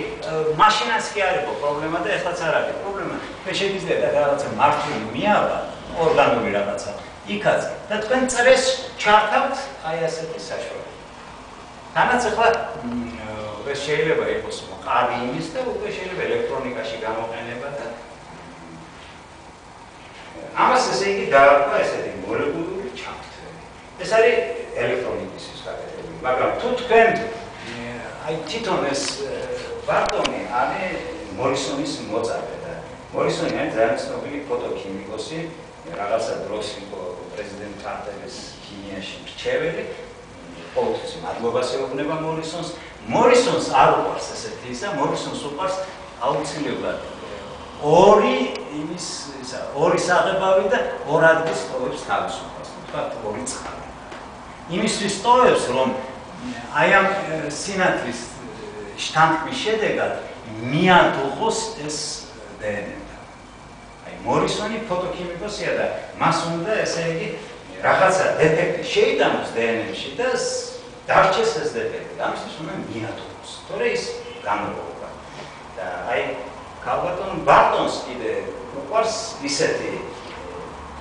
მაშინაც კი არის პრობლემა და ეხლაც არ არის პრობლემა. თქვენ შეგიძლიათ რაღაცა მართული მიავა, ორგანული რაღაცა, იქაც და თქვენ წრეს ჩართავთ აი ასეთი საშუალება. თანაც ახლა ეს შეიძლება იყოს მყარი იმის და უკვე შეიძლება ელექტრონიკაში გამოყენება და ამას ესე იგი დაარქვა ესეთი მოლეკულური ჩამთვლელი. ეს არის ელექტრონიკის გაკეთებული, მაგრამ თუ თქვენ აი თვითონ ეს ბატონი არის მორისონის მოწაფე და მორისონი არის ძალიან ცნობილი ფოტოქიმიკოსი, რაღაცა დროს იყო პრეზიდენტ კარტერის ქიმიაში მრჩეველი. ყოველთვის მადლობას ეუბნება მორისონს. მორისონს არ უყვარს ესეთი ისა, მორისონს უყვარს აუცილებლად ორი საღებავი და ორ ადგილს ტოვებს თავისუფლებას, თქვათ ორი წყალი. იმისთვის ტოვებს, რომ აი ამ სინათლის შთანთქმის შედეგად მიადუღოს ეს დნმ. აი მორისონი ფოტოქიმიკოსია და მას უნდა ესე იგი რაღაცა დეფექტი შეიტანოს დნმ-ში და დარჩეს ეს დეფექტი. ამისთვის უნდა მიადუღოს. თორე ის გამოვა. და აი კალბატონ ბატონს კიდე უყვარს ისეთი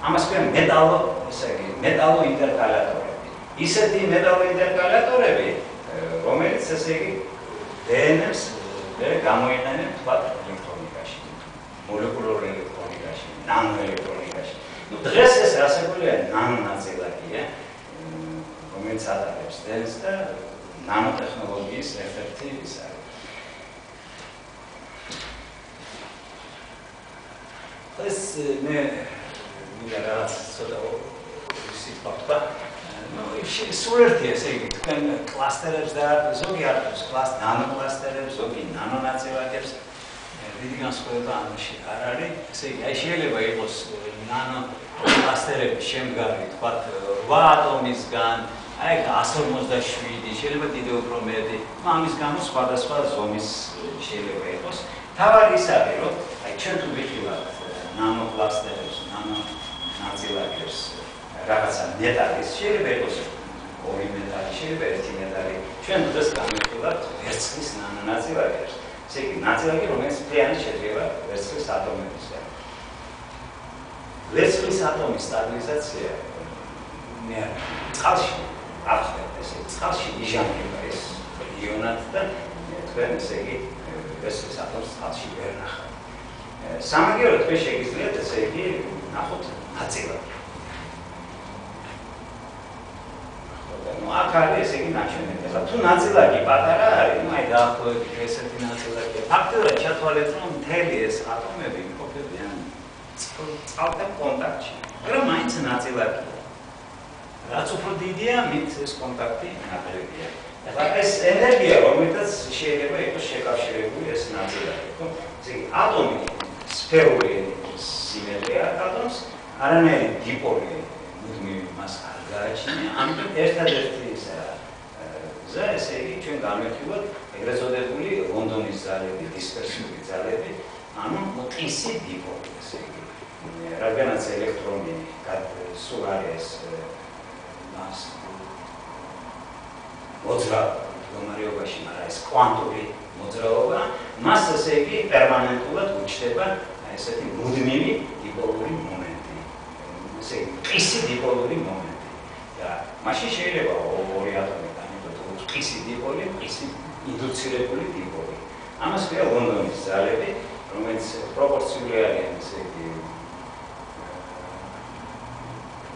ამას ქვია მეტალო, ესე იგი მეტალო ინტერკალატორები. ისეთი მეტალო ინტერკალატორები, რომელიც ესე იგი დნმ-ს გამოიყენებს თქვათ ელექტრონიკაში, მოლეკულურ ელექტრონიკაში, ნანოელექტრონიკაში. ну დღეს ეს არსებულია ნანონაწილაკია, რომელიც ატარებს დნმ-ს და ნანოტექნოლოგიის ერთ-ერთი ის არის. ეს მე რაღაც ცოტა სიტყვა ვთქვა. სულ ერთი ესე იგი თქვენ კლასტერებს და ზოგი არის ნანოკლასტერებს, ზოგი ნანონაწილაკებს. დიდი განსხვავება ამაში არ არის. ესე იგი, აი შეიძლება იყოს ნანოკლასტერები შემდგარი, თქვათ 8 ატომისგან, აი 157, შეიძლება კიდევ უფრო მეტი. ამის გამო სხვადასხვა ზომის შეიძლება იყოს. თავად ის არის, რომ აი ჩვენ თუ ვიხილავთ ნანოკლასტერებს, ნანონაწილაკებს, რაღაცა მეტალის, შეიძლება იყოს 2 მეტალი, შეიძლება 1 მეტალი. ჩვენ დღეს გამოვიხილავთ ვერცხლის ნანონაწილაკებს. ესე იგი, ნაწილაკი, რომელიც მთლიანად შედგება ვერცხლის ატომებისგან. ვერცხლის ატომის სტაბილიზაცია წყალში ახდენთ, ესე წყალში იჟანგება ეს იონად და თქვენ ესე იგი ვერცხლის ატომს წყალში ვერ ნახავთ. სამაგიეროდ თქვენ შეგიძლიათ ესე იგი ნახოთ ნაწილაკი. ну აქ არის ესე იგი ნაჩვენები. ახლა თუ ნაწილაკი პატარა არის, ну აი დაახლოებით ესეთი ნაწილაკია. ფაქტობრივად ჩათვალეთ, რომ მთელი ეს ატომები იმყოფებიან წყალთან კონტაქტში. მაგრამ მაინც ნაწილაკია. რაც უფრო დიდია, მით ეს კონტაქტი ნაკლებია. ახლა ეს ენერგია, რომელთაც შეიძლება იყოს შეკავშირებული ეს ნაწილაკი, ხო? ესე იგი ატომი სფერული სიმეტრია ატომს, არანაირი დიპოლი მუდმივი მას არ გააჩნია. ამიტომ ერთადერთი გზა, ესე იგი, ჩვენ გამოვიხილოთ ეგრეთ წოდებული ლონდონის ძალები, დისპერსიული ძალები, ანუ მტკიცი დიპოლი, ესე იგი. რადგანაც ელექტრონი სულ არის მას მოძრაობა მდგომარეობაში, მაგრამ ეს კვანტური მოძრაობა, მას ესე იგი პერმანენტულად უჩნდება ესეთი მუდმივი დიპოლური მომენტი. ესე იგი, მტკიცი დიპოლური მომენტი. და მაშინ შეიძლება ორი ატომი განიყოთ მტკიცი დიპოლი, მტკიცი ინდუცირებული დიპოლი. ამას ქვია ლონდონის ძალები, რომელიც პროპორციული არიან, ესე იგი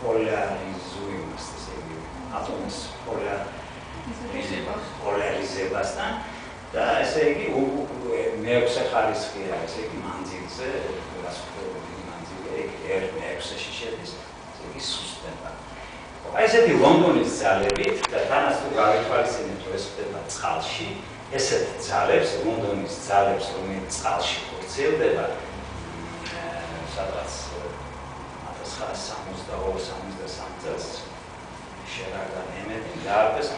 პოლარიზუიმს, ესე იგი ატომის პოლარიზებასთან და ესე იგი მეექვსე ხარისხია, ესე იგი მანძილზე, გასაკვირველი მანძილი, R6-ში შედის, ესე იგი სუსტდება. აი ესეთი ლონდონის ძალებით და თანაც თუ გავითვალისწინებთ, რომ ეს ხდება წყალში, ესეთ ძალებს, ლონდონის ძალებს, რომელიც წყალში ხორციელდება, სადღაც 1962-63 წელს შერაგდა ნემეთი დაარქვეს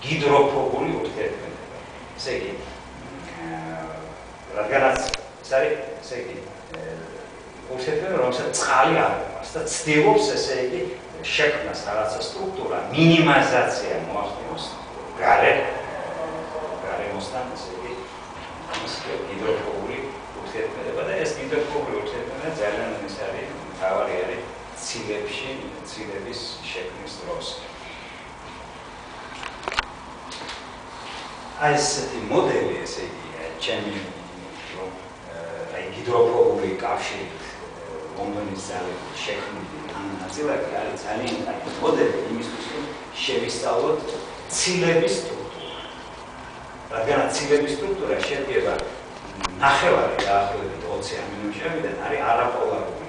გიდროფობული ურთიერთქმედება. ესე იგი, რადგანაც ეს არის, ესე იგი, ურთიერთქმედება, რომელსაც წყალი არ გვაქვს და ცდილობს, ესე იგი, შექმნას რაღაცა სტრუქტურა, მინიმიზაცია მოახდინოს გარემოსთან, ესე იგი, ამას გიდროფობული ურთიერთქმედება და ეს გიდროფობული ურთიერთქმედება ძალიან ის არის, მთავარი არის ცილების შექმნის დროს. აი ესეთი მოდელი, ესე იგი, ჩემი აი გიდროფობული კავშირით ლონდონის ძალებით შექმნილი ნაწილაკი არის ძალიან კარგი მოდელი იმისთვის, რომ შევისწავლოთ ცილების სტრუქტურა. რადგანაც ცილების სტრუქტურა შედგება ნახევარი დაახლოებით 20 ამინომჟავიდან არის არაპოლარული,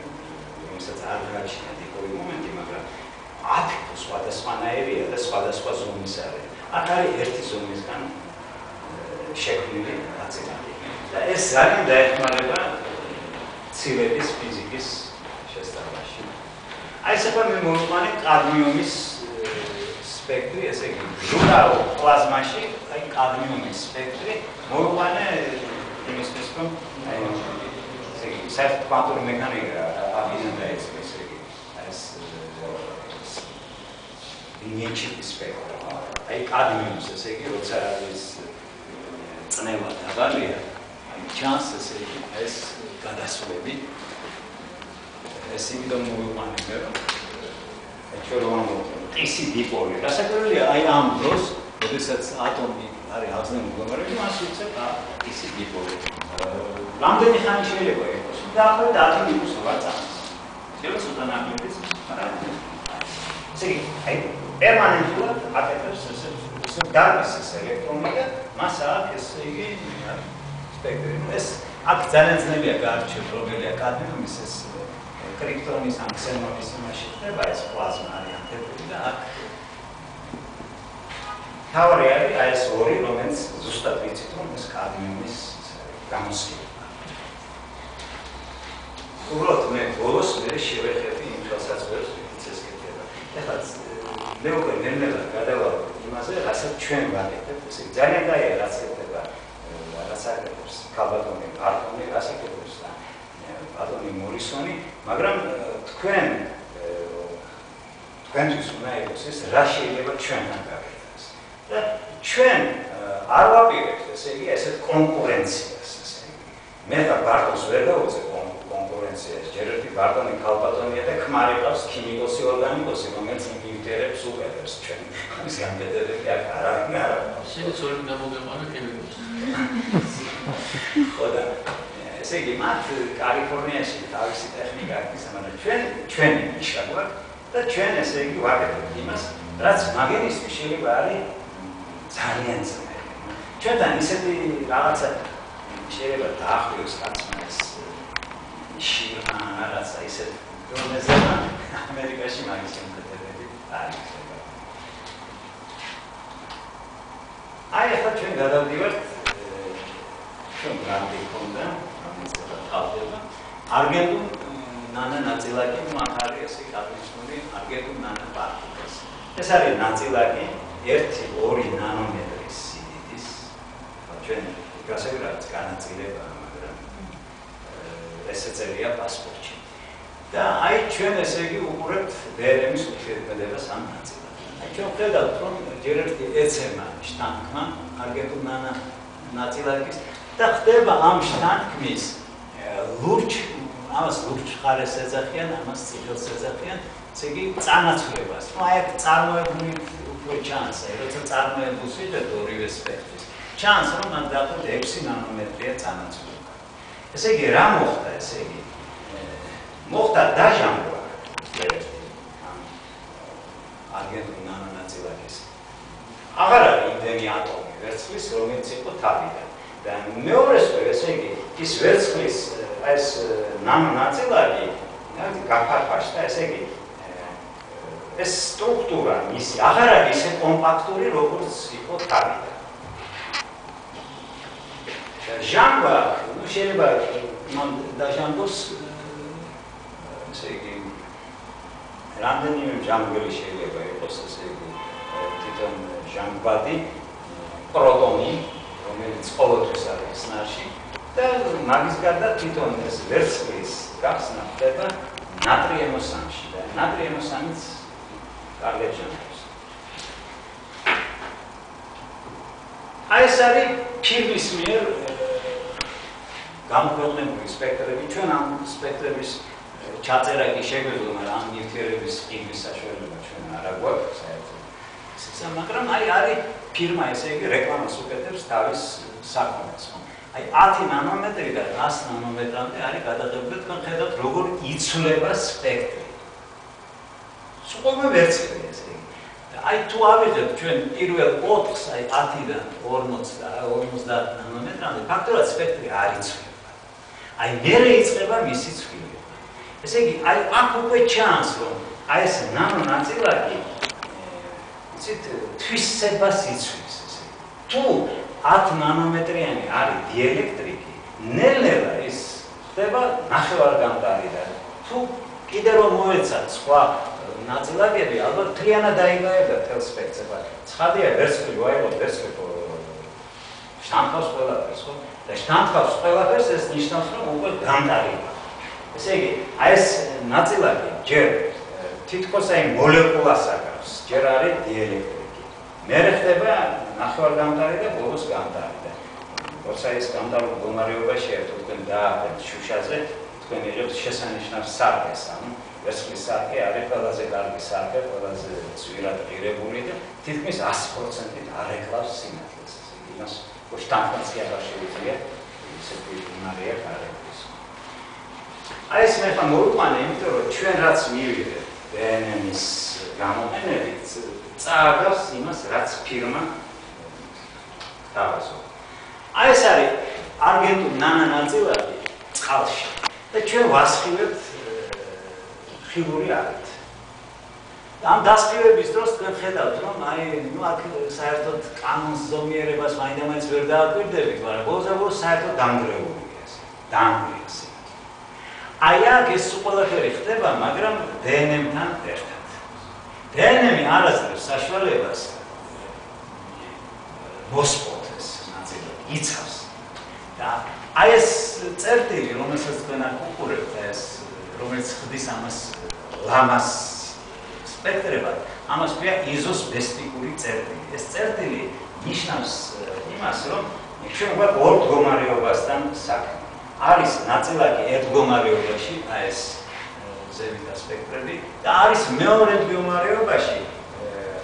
რომელსაც არ გააჩნია დიპოლი მომენტი, მაგრამ 10 თუ სხვადასხვანაირია და სხვადასხვა ზომის არის. აქ არის ერთი ზომისგან შექმნილი ნაწილაკი. და ეს ძალიან დაეხმარება ცილების ფიზიკის შესწავლაში. აი ეს ახლა მე მოვიყვანე კადმიუმის სპექტრი, ესე იგი, ჟურნალ პლაზმაში, აი კადმიუმის სპექტრი მოვიყვანე იმისთვის, რომ აი ესე იგი, საერთოდ კვანტური მექანიკა აბიზენ დაიწყო, ესე იგი, ეს ლიენჩიკის სპექტრი. აი კადმიუმს, ესე იგი, როცა არის წნევა დაბალია, ჩანს ესე იგი ეს გადასვლები ეს იმიტომ მოვიყვანე მე რომ ტისი დიპოლი გასაკვირველია აი ამ დროს როდესაც ატომი არის აღზრდილი მდგომარეობაში მას უწევს ტისი დიპოლი რამდენი ხანი შეიძლება იყოს დაახლოებით 10 მინუტს ვარ წამს შეიძლება ცოტა ნაკლების მაგრამ ესე იგი აი პერმანენტულად აკეთებს ესე გარბის ეს ელექტრონი და მას აქვს ესე იგი ეს აქ ძალიან ძნელია გაარჩევ რომელია კადმიუმის ეს კრიპტონის ან ქსენონის იმაში ხდება ეს პლაზმა არის ანთებული და აქ თავი არის აი ეს ორი რომელიც ზუსტად ვიცით რომ ეს კადმიუმის გამოსხივება. უბრალოდ მე ბოლოს მე შევეხები იმ თვალსაჩინოს ვიც ეს კეთება. ეხლა მე უკვე ნელ-ნელა გადავალ იმაზე რასაც ჩვენ ვაკეთებთ ესე ძალიან დაია რაც ხდება ასაკეთებს კალბატონი, ბატონი ასაკეთებს და ბატონი მორისონი, მაგრამ თქვენთვის უნდა იყოს ეს რა შეიძლება ჩვენთან გაკეთდეს. და ჩვენ არ ვაპირებთ, ესე იგი, ესეთ კონკურენციას, ესე იგი. მე და ბარტონს ვერ დავუწევ კონკურენციას, ჯერ ერთი ბარტონი კალბატონია და ქმარი ყავს ქიმიკოსი ორგანიკოსი, რომელიც ინტერებს უყურებს ჩვენ. ის გამგედები აქ არ არის. შეიძლება სწორედ გამოგეყარა ქიმიკოსი. ხო და ესე იგი მათ კალიფორნიაში თავისი ტექნიკა აქვს, მაგრამ ჩვენი ნიშა გვაქვს და ჩვენ ესე იგი ვაკეთებთ იმას, რაც მაგენისთვის შეიძლება არის ძალიან ძნელი. ჩვენთან ისეთი რაღაცა შეიძლება დაახლოოს კაცმა ეს შირა რაღაცა ისეთ დონეზე ამერიკაში მაგის შემოქმედებები არის. აი ახლა ჩვენ გადავდივართ ჩვენ გრანდი ქონდა, რომელიც ტარდება. არგენტულ ნანა ნაწილაკი მათ არის ესე გადმოსული არგენტულ ნანა პარტიკულას. ეს არის ნაწილაკი 1-2 ნანომეტრის სიდიდის. ჩვენ გასაგრად განაწილება, მაგრამ ესე წერია პასპორტში. და აი ჩვენ ესე იგი უყურებთ დერემის ურთიერთქმედებას ამ ნაწილაკთან. აი ჩვენ ხედავთ რომ ჯერ ერთი ეცემა შტანკმა არგენტულ ნანა ნაწილაკის და ხდება ამ შტანკმის ლურჯ ამას ლურჯ ხარეს ეძახიან, ამას წითელს ეძახიან, ესე იგი წანაცვლებას. ნუ აი წარმოებული უფრო ჩანს, როცა წარმოებულს ვიდეთ ორივე სპექტრის. ჩანს რომ ამ დაახლოებით 6 ნანომეტრია წანაცვლება. ესე იგი რა მოხდა, ესე იგი მოხდა დაჟანგვა არგენტულ ნანონაწილაკის. აღარ არის იმდენი ატომი ვერცხლის, რომელიც იყო თავიდან. და მეორესვე, ესე იგი, ის ვერცხლის ეს ნანონაწილაკი გაფარფაშს და ესე იგი ეს სტრუქტურა მისი აღარ არის ისე კომპაქტური, როგორც იყო თავიდან. ჟანგვა, ну შეიძლება მან დაჟანგოს ესე იგი რამდენიმე ჟანგველი შეიძლება იყოს ესე იგი თვითონ ჟანგბადი პროტონი, რომელიც ყოველთვის არის ხსნარში და მაგის გარდა თვითონ ეს ვერცხლის გახსნა ხდება ნატრიემოსანში და ნატრიემოსანიც კარგად ჟანგავს. აი ეს არის ფირმის მიერ გამოქვეყნებული სპექტრები. ჩვენ ამ სპექტრების ჩაწერა კი შეგვეძლო, მაგრამ ამ ნივთიერების ყიდვის საშუალება ჩვენ არ აგვაქვს საერთოდ. მაგრამ აი არის ფირმა, ესე იგი რეკლამას უკეთებს თავის საქონელს. აი 10 ნანომეტრიდან 100 ნანომეტრამდე არის გადაღებული, თქვენ ხედავთ როგორ იცვლება სპექტრი. სულ ვერცხლი ესე იგი. აი თუ ავიღებთ ჩვენ პირველ 4-ს, აი 10-დან 40 და 50 ნანომეტრამდე, ფაქტობრივად სპექტრი არ იცვლება. აი მერე იწყება მისი ცვლილება. ესე იგი, აი აქ უკვე ჩანს, რომ აი ეს ნანო ნაწილაკი იცით თვისებას იცვლის ესე. თუ 10 ნანომეტრიანი არის დიელექტრიკი, ნელ-ნელა ის ხდება ნახევარგამტარი და თუ კიდე რომ მოეცათ სხვა ნაწილაკები, ალბათ მთლიანად დაიგავებდა თელ სპექტრს. ცხადია, ვერცხლი ვაიღოთ, ვერცხლი შთანთქავს ყველაფერს, ხო? და შთანთქავს ყველაფერს, ეს ნიშნავს, რომ უკვე გამტარია. ესე იგი, აი ეს ნაწილაკი ჯერ თითქოს აი მოლეკულას აკავს, ჯერ არის დიელექტრიკი. მერე ხდება ნახევარგამტარი და ბოლოს გამტარი. როცა ეს გამტარულ მდგომარეობაში ერთად თქვენ დააყენთ შუშაზე, თქვენ იღებთ შესანიშნავ სარკეს, ანუ ვერცხლის სარკე არის ყველაზე კარგი სარკე, ყველაზე ძვირად ღირებული და თითქმის 100%-ით არ ეკლავს სინათლეს. იმას შთანთქმაც კი აღარ შეუძლია, ისეთი უნარია გარემოს. აი ეს მე ხომ მოვიყვანე, იმიტომ რომ ჩვენ რაც მივიღებთ დნმ-ის გამოყენებით, წააგავს იმას, რაც ფირმა თავაზობს. აი ეს არის არგენტული ნანანაწილაკი წყალში და ჩვენ ვასხივებთ ხილური არით. ამ დასხივების დროს თქვენ ხედავთ, რომ აი აქ საერთოდ კანონს ზომიერებას მაინდა-მაინც ვერ დააკვირდებით, მაგრამ ბოლოს საერთოდ დანგრეულია ეს. დანგრეულია. აი აქ ეს ყველაფერი ხდება, მაგრამ დნმ-თან ერთად. დნმ-ი არ აძლევს საშუალებას მოსპოთეს ნაწილაკი, იცავს. და აი ეს წერტილი, რომელსაც თქვენ აქ უყურებთ, ეს რომელიც ხდის ამას ლამას სპექტრებად, ამას ქვია იზოსპესტიკური წერტილი. ეს წერტილი ნიშნავს იმას, რომ ჩვენ გვაქვს ორ მდგომარეობასთან საქმე. არის ნაწილაკი ერთ მდგომარეობაში, აი ეს ზევითა სპექტრები და არის მეორე მდგომარეობაში,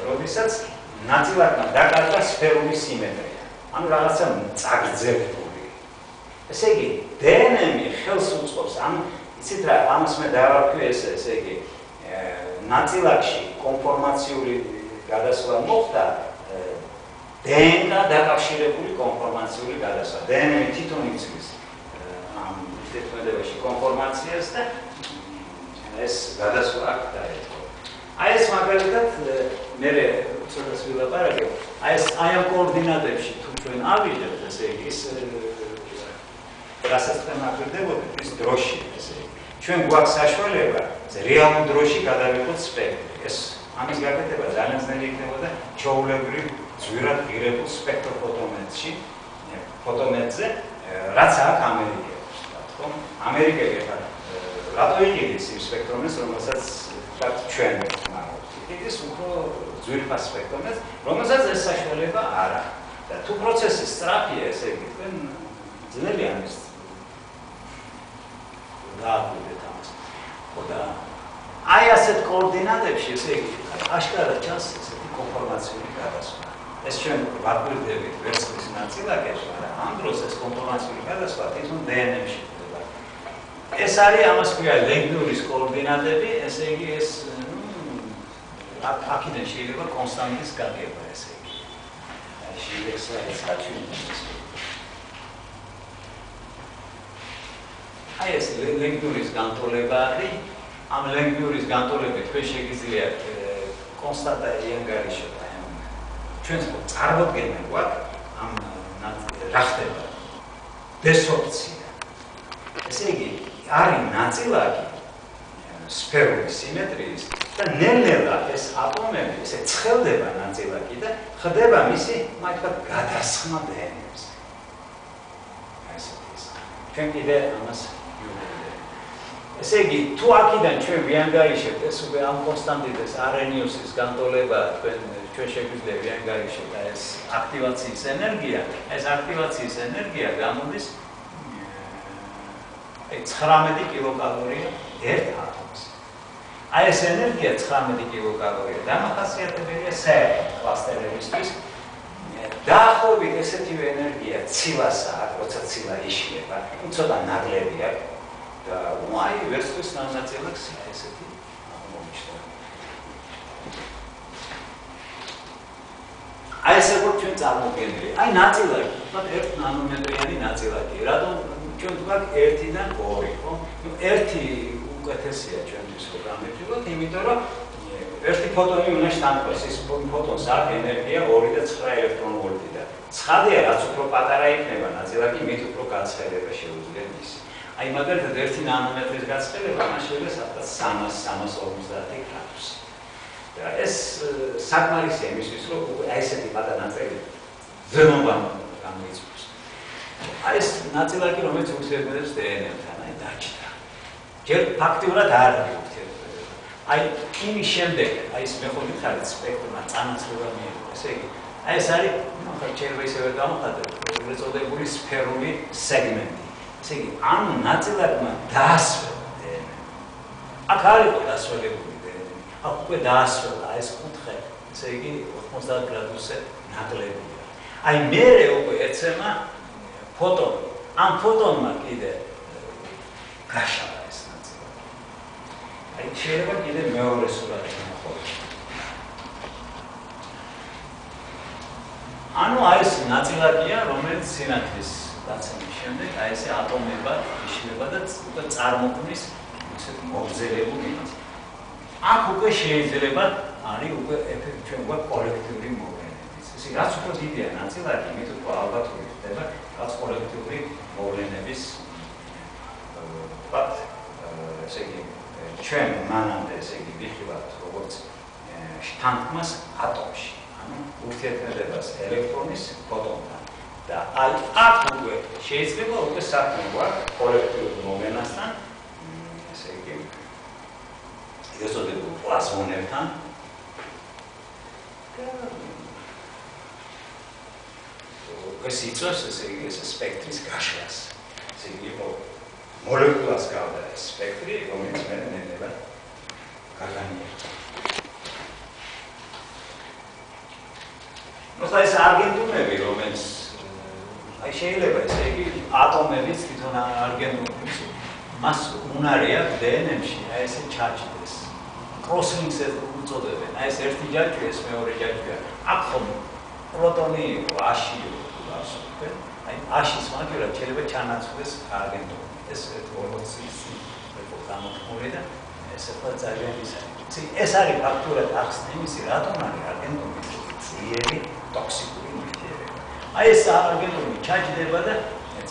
როდესაც ნაწილაკმა დაკარგა სფერული სიმეტრია. ანუ რაღაცა წაგრძელებული. ესე იგი, დნმ-ი ხელს უწყობს, ანუ იცით რა, ამას მე დავარქვი ესე იგი, ნაწილაკში კონფორმაციული გადასვლა მოხდა დნკ დაკავშირებული კონფორმაციული გადასვლა. დნმ-ი თვითონ იცის ამ თეთრებაში კონფორმაციას და ეს გადასვლა აქ დაეთქო. აი ეს მაგალითად მე ცოტას ვილაპარაკებ. აი ეს აი ამ კოორდინატებში თუ ჩვენ ავიღებთ, ესე იგი, ის რასაც თქვენ აკვირდებოდეთ, ის დროში, ესე იგი. ჩვენ გვაქვს საშუალება რეალურ დროში გადავიღოთ სპექტრი. ეს ამის გაკეთება ძალიან ძნელი იქნებოდა ჩვეულებრივ ძვირად ღირებულ სპექტროფოტომეტრში, ფოტომეტრზე, რაც აქვს ამერიკელებს, ხო? ამერიკელი ხა რატო იყიდეს იმ სპექტრომეტრს, რომელსაც ჩვენ ვაკეთებთ? იყიდეს უფრო ძვირფას სპექტრომეტრს, რომელსაც ეს საშუალება არ აქვს. და თუ პროცესი სწრაფია, ესე იგი, თქვენ ძნელი არის დააკვირდეთ ამას. ხო და აი ასეთ კოორდინატებში, ესე იგი, აშკარად ჩანს ესეთი კონფორმაციული გადასვლა. ეს ჩვენ ვაკვირდებით ვერცხლის ნაწილაკებში, მაგრამ ამ დროს ეს კონფორმაციული გადასვლა თვითონ დნმ-ში ხდება. ეს არის ამას ქვია ლეგნურის კოორდინატები, ესე იგი ეს აქედან შეიძლება კონსტანტის გაგება, ესე იგი. შეიძლება ეს გაჩვენოს. აი ეს ლეგნურის განტოლება არის ამ ლენგვიურის განტოლებით თქვენ შეგიძლიათ კონსტანტა იანგარიშოთ აი ამ ჩვენს წარმოდგენა გვაქვს ამ რა ხდება დესორბცია. ესე იგი არის ნაწილაკი სფერული სიმეტრიის და ნელ-ნელა ეს ატომები ესე ცხელდება ნაწილაკი და ხდება მისი მაგათ გადასხმა დნმ-ს. ჩვენ კიდე ამას ესე იგი, თუ აქედან ჩვენ ვიანგარიშებთ ეს უკვე ამ კონსტანტის არენიუსის განტოლება ჩვენ შეგვიძლია ვიანგარიშოთ ეს აქტივაციის ენერგია, ეს აქტივაციის ენერგია გამოდის 19 კილოკალორია ერთ ატომს. აი ეს ენერგია 19 კილოკალორია დამახასიათებელია საერთო კლასტერებისთვის. დაახლოებით ესეთივე ენერგია ცილასაა, როცა ცილა იშლება, ცოტა ნაკლებია. აი ვერცხლის ნაწილაკს ესეთი მომიჩნევა. აი ეს როგორ ჩვენ წარმოგენილი. აი ნაწილაკი, თქო 1 ნანომეტრიანი ნაწილაკი. რატომ ჩვენ ვთქვათ 1-დან 2, ხო? 1 უკეთესია ჩვენთვის რო გამეჩვენოთ, იმიტომ რომ ერთი ფოტონი უნდა შთანთქოს, ის ფოტონს აქვს ენერგია 2 და 9 ელექტრონვოლტი და ცხადია, რაც უფრო პატარა იქნება ნაწილაკი, მით უფრო გაცხელება შეუძლია მის. აი მაგალითად 1 ნანომეტრის გაცხელება მას შეიძლება 300-350 გრამს. და ეს საკმარისია იმისთვის, რომ აი ესეთი პატარა ნაწილი ზემოდან გამოიწვევს. აი ეს ნაწილაკი, რომელიც ურთიერთობებს დნმ-თან, აი დაჭდა. ჯერ ფაქტიურად არ არის ურთიერთობა. აი იმის შემდეგ, აი ეს მეხუთე ხარით სპექტრმა წანაცვლება მიიღო. ესე იგი, აი ეს არის, ახლა შეიძლება ისევე გამოხატოთ, ეწოდებული სფერული სეგმენტი. ესე იგი, ამ ნაწილაკმა დაასვენა დნმ. აქ არ იყო დასვენებული დნმ. აქ უკვე დაასვენა ეს კუთხე. ესე იგი, 90 გრადუსზე ნაკლებია. აი მერე უკვე ეცემა ფოტონი. ამ ფოტონმა კიდე გაშალა ეს ნაწილაკი. აი შეიძლება კიდე მეორე სურათი ნახოთ. ანუ აი ეს ნაწილაკია, რომელიც სინათლის დაცემის შემდეგ აი ესე ატომებად იშლება და უკვე წარმოქმნის ისეთ მოგზელებულ იმას. აქ უკვე შეიძლება არის უკვე ეფექტი ჩვენ გვაქვს კოლექტიური მოვლენებიც. ესე რაც უფრო დიდია ნაწილაკი, მით უფრო ალბათური ხდება რაც კოლექტიური მოვლენების ვთქვათ, ესე იგი ჩვენ მანამდე ესე იგი ვიხილავთ როგორც შთანთქმას ატომში, ანუ ურთიერთქმედებას ელექტრონის ფოტონთან. და აი აქ უკვე შეიძლება უკვე საქმე გვაქვს კოლექტიურ მოვლენასთან, ესე იგი ესოდებულ პლაზმონებთან. ეს იწვევს ესე იგი ეს სპექტრის გაშლას. ესე იგი მოლეკულას გავდა ეს სპექტრი, რომელიც მე ნელა გაგანიერება. მოსა ეს არგენტუნები, რომელიც აი შეიძლება ესე იგი ატომების თვითონ არგენტუნებს მას უნარი აქვს დნმ-ში, აი ესე ჩაჭდეს. კროსლინგს უწოდებენ. აი ეს ერთი ჯაჭვია, ეს მეორე ჯაჭვია. აქ ხომ პროტონი იყო, აში იყო, გასაგებია. აი აშის მაგალითად შეიძლება ჩანაცვლდეს არგენტუნი. ეს 40-ის გამოთქმული და ეს ახლა ძალიან ისეთი. ეს არის ფაქტურად ახსნემისი, რატომ არის არგენტუნი ძლიერი ტოქსიკური ნივთიერება. აი ეს არგენტუნი ჩაჭდება და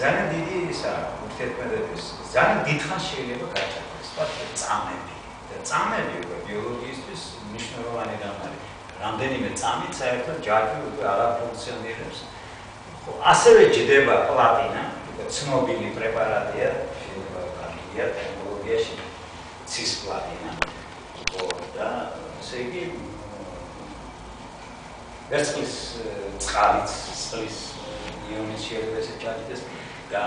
ძალიან დიდი ისა ურთიერთქმედების ძალიან დიდხანს შეიძლება გაჩაღდეს. ვთქვათ წამები. და წამები უკვე ბიოლოგიისთვის მნიშვნელოვანი რამ არის. რამდენიმე წამით საერთოდ ჯაჭვი უკვე არ ფუნქციონირებს. ხო, ასევე ჯდება პლატინა, ცნობილი პრეპარატია, შეიძლება გამიგია ტექნოლოგიაში ცისპლატინა. ხო, და ესე იგი ვერცხლის წყალიც, წყლის იონის შეიძლება ესე ჩაჭდეს და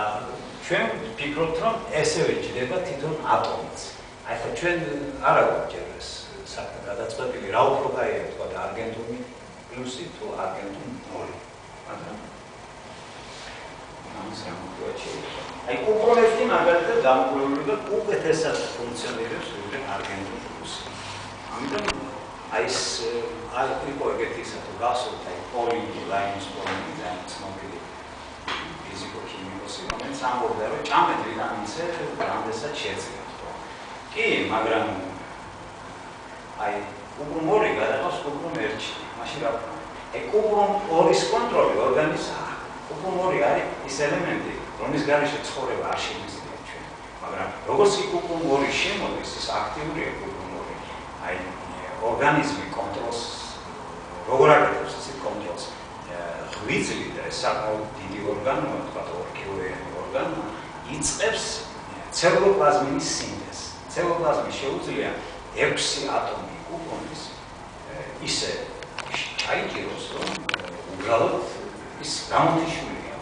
ჩვენ ვფიქრობთ, რომ ესევე ჯდება თვითონ ატომიც. აი ხო ჩვენ არა გვაქვს ეს საქმე გადაწყვეტილი, რა უფრო კაია თქვა არგენტუნი პლუსი თუ არგენტუნი 0. მაგრამ ამას გამოგვაჩერება. აი უპროექტი მაგალითად დამკვირვებული და უკეთესად ფუნქციონირებს ვიდრე არგენტუნი პლუსი. ამიტომ აი ეს აი იყო ეგეთისა თუ გასულთ აი პოლი ლაინის პოლი და ცნობილი ფიზიკო-ქიმიკოსი, რომელიც ამბობდა, რომ ჭამედრიდან ისე რამდენსაც შეძლებს. კი, მაგრამ აი კუპრუმ 2 გადაყავს კუპრუმ 1-ში. მაშინ რა ვქნა? კუპრუმ 2-ის კონტროლი ორგანიზმს აქვს. კუპრუმ 2 არის ის ელემენტი, რომლის გარეშე ცხოვრება არ შეიძლება ჩვენ. მაგრამ როგორც კი კუპრუმ 2 შემოდის, ის აქტიურია კუპრუმ 2. აი ორგანიზმი კონტროლს როგორ აკეთებს ეს კონტროლს? ღვიძლი და საკმაოდ დიდი ორგანოა, თქვა ორგანოა ორგანო იწყებს ცელულოპლაზმის სინთეზს. ცელულოპლაზმი შეუძლია 6 ატომი კუპრუმის ისე ჩაიჭიროს, რომ უბრალოდ ის გამოთიშულია.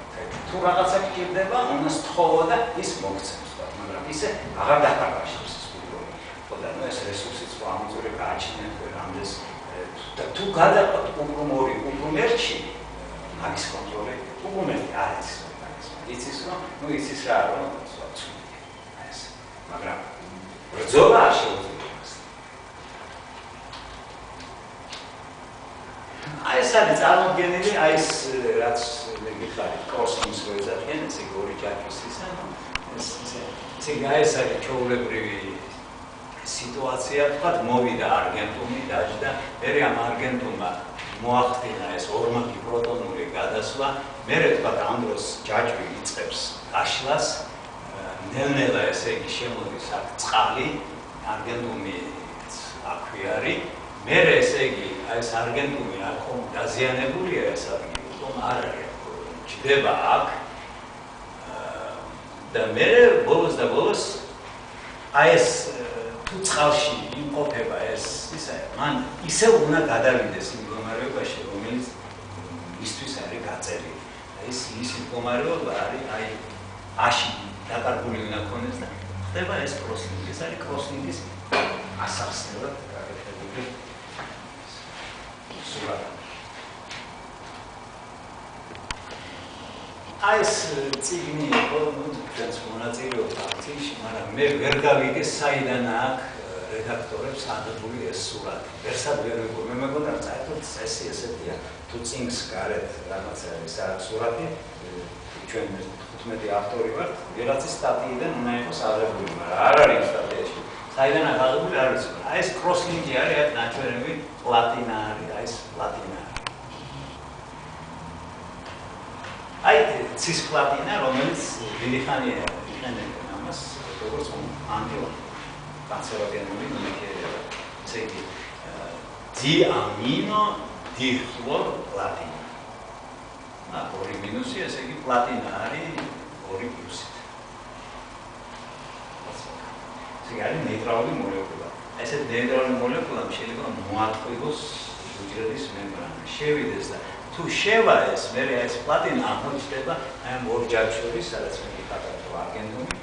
თუ რაღაცა გჭირდება, უნდა სთხოვო და ის მოგცემს, მაგრამ ისე აღარ დაფარვაშებს ეს კუპრუმი. ხოდა ნუ ეს რესურსიც ამოწურე გააჩნიათ რამდენს და თუ გადაყავთ კუპრუმ 2 კუპრუმ 1-ში, მაგის კონტროლი კუპრუმ 1 არ იცის ორგანიზმი. იცის რომ, ნუ იცის რა, რომ ეს. მაგრამ ბრძოლა არ შეუძლია. აი ეს არის წარმოდგენილი, აი ეს რაც მიხარით კორსის როეძახიან, ესე ორი ჯაჭვის ისა, ესე ეს არის ჩაულებრივი სიტუაცია, თქვა მოვიდა არგენტუმი, დაჯდა, მერე ამ არგენტუმმა მოახდინა ეს ორმაგი პროტონული გადასვლა, მერე თქვა ამ დროს ჯაჭვი იწყებს გაშლას, ნელ-ნელა ესე იგი შემოდის აქ წყალი, არგენტუმი აქვე არის, მერე ესე იგი აი ეს არგენტუმი აქ დაზიანებულია ეს ადგილი, თუმ არ არის, ჯდება აქ და მერე ბოლოს და ბოლოს აი ეს თუ წყალში იმყოფება ეს ისა, მან ისე უნდა გადავიდეს იმ მდგომარეობაში, რომელიც მისთვის არის გაწერილი. ეს ის მდგომარეობა არის აი აში დაკარგული უნდა ქონდეს და ხდება ეს კროსლინგი. ეს არის კროსლინგის ასახსნელად გაკეთებული სურათი. აი ეს წიგნი თქვენს მონაწილეობდა წიგნში, მაგრამ მე ვერ გავიგე საიდან აქვს რედაქტორებს აღებული ეს სურათი. ვერსად ვერ ვიგო, მე მეგონა რომ წაერთოთ წესი ესეთია, თუ წიგნს გარეთ რაღაცა ის აქვს სურათი, ჩვენ 15 ავტორი ვართ, ვიღაცის სტატიიდან უნდა იყოს აღებული, მაგრამ არ არის სტატიაში. საიდან აქვს აღებული არ ვიცი. აი ეს კროსლინგი არის, აქ ნაჩვენები პლატინა არის, აი ეს პლატინა. აი ცის პლატინა, რომელიც დიდი ხანია იყენებენ ამას, როგორც ანტიკანცეროგენული ნივთიერება. ესე იგი, დიამინო დიხლორპლატინა. ორი მინუსი, ესე იგი პლატინა არის 2 პლუსით. ესე იგი არის ნეიტრალური მოლეკულა. ესე ნეიტრალური მოლეკულა შეიძლება მოატყუოს უჯრედის მემბრანა, შევიდეს და თუ შევა ეს, მერე ეს პლატინა აღმოჩნდება აი ამ ორ ჯაჭვში, სადაც მე ვიკატავ არგენტუმი.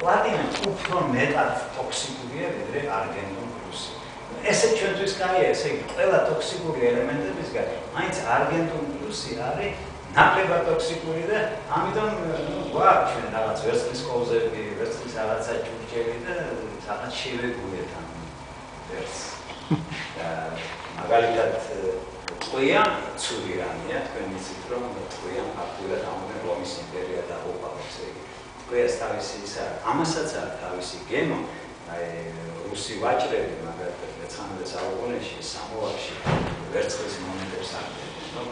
პლატინა უფრო მეტად ტოქსიკურია, ვიდრე არგენტუმ პლუსი. ესე ჩვენთვის კაია, ესე იგი ყველა ტოქსიკური ელემენტებისგან, მაინც არგენტუმ პლუსი არის ნაკლებად ტოქსიკური და ამიტომ გვაქვს ჩვენ რაღაც ვერცხლის კოვზები, ვერცხლის რაღაცა ჭურჭელი და რაღაც შევეგუეთ ამ ვერცხლს. მაგალითად ტყვია ცუდი რამეა, თქვენ იცით რომ ტყვია ფაქტურად ამოდენ რომის იმპერია დაუყავს, ეგ. ტყვიას თავისი ისა, ამასაც აქვს თავისი გენო, აი რუსი ვაჭრები მაგალითად მე-19 საუკუნეში სამოვარში ვერცხლის მონეტებს აღებდნენ, რომ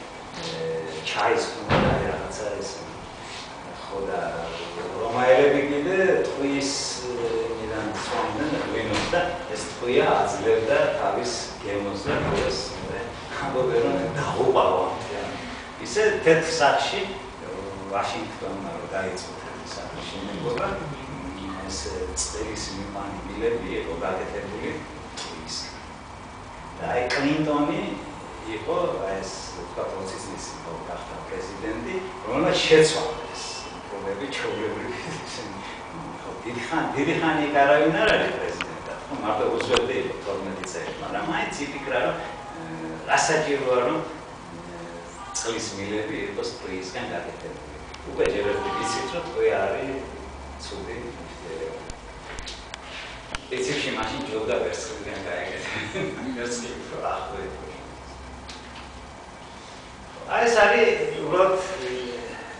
ჩაის უნდა რაღაცა ეს ხო და რომაელები კიდე ტყვის მიდან სვამდნენ ღვინოს და ეს ტყვია აძლევდა თავის გენოს და ეს ამბობენ რომ დაუყავა. ისე თეთრ სახში ვაშინგტონმა დაიწყო თეთრ სახში მეგობრა ეს წლის მიმანბილები იყო გაკეთებული ტყვის. და აი კლინტონი იყო ეს თქვა პროცესის გახდა პრეზიდენტი, რომელმაც შეცვალა ეს პრობლემები ჩაულებრივი. დიდი ხანი არავინ არ არის პრეზიდენტად, ხო მარტო უზველდი იყო 12 წელი, მაგრამ მაინც იფიქრა რომ რასაჭიროა რომ წლის მილები იყოს ტყვიისგან გაკეთებული. უკვე ჯერ ერთი ვიცით რომ ტყვია არის ცუდი ნივთიერება. ეცებში მაშინ ჯობდა ვერცხლიდან გაეკეთებინა, ვერცხლი უფრო ახლო იყო. აი ეს არის უბრალოდ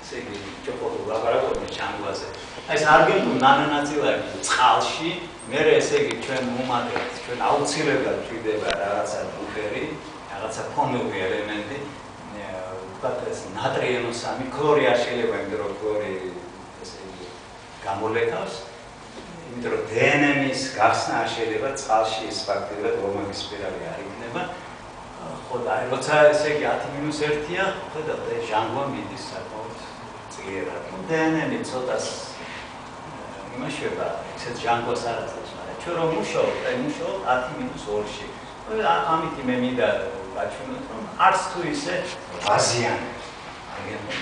ესე იგი ჩოპოდი ლაბორატორიის ჩანგლაზე. ეს არგენტულ ნანონაწილაკი წყალში, მერე ესე იგი ჩვენ მომაგებთ, ჩვენ აუცილებლად გვიდება რაღაცა ბუფერი, რაღაცა ფონური ელემენტი, ვთქვათ ეს ნატრიენოსამი, ქლორი არ შეიძლება, იმიტომ რომ ქლორი ესე იგი გამოლეკავს, იმიტომ რომ დნმ-ის გახსნა არ შეიძლება წყალში ის ფაქტიურად ორმაგის სპირალი არ იქნება. ხო და როცა ესე იგი 10-1-ია, ხედავთ ეს ჟანგვა მიდის საკმაოდ ძლიერად. დნმ-ი ცოტას იმაშება, ისეთ ჟანგვას არ აწევს, მაგრამ ჩვენ რომ მუშაობთ, აი მუშაობთ 10-2-ში. ამით მე მინდა ვაჩვენოთ, რომ არც თუ ისე ვაზიანი აგენტი.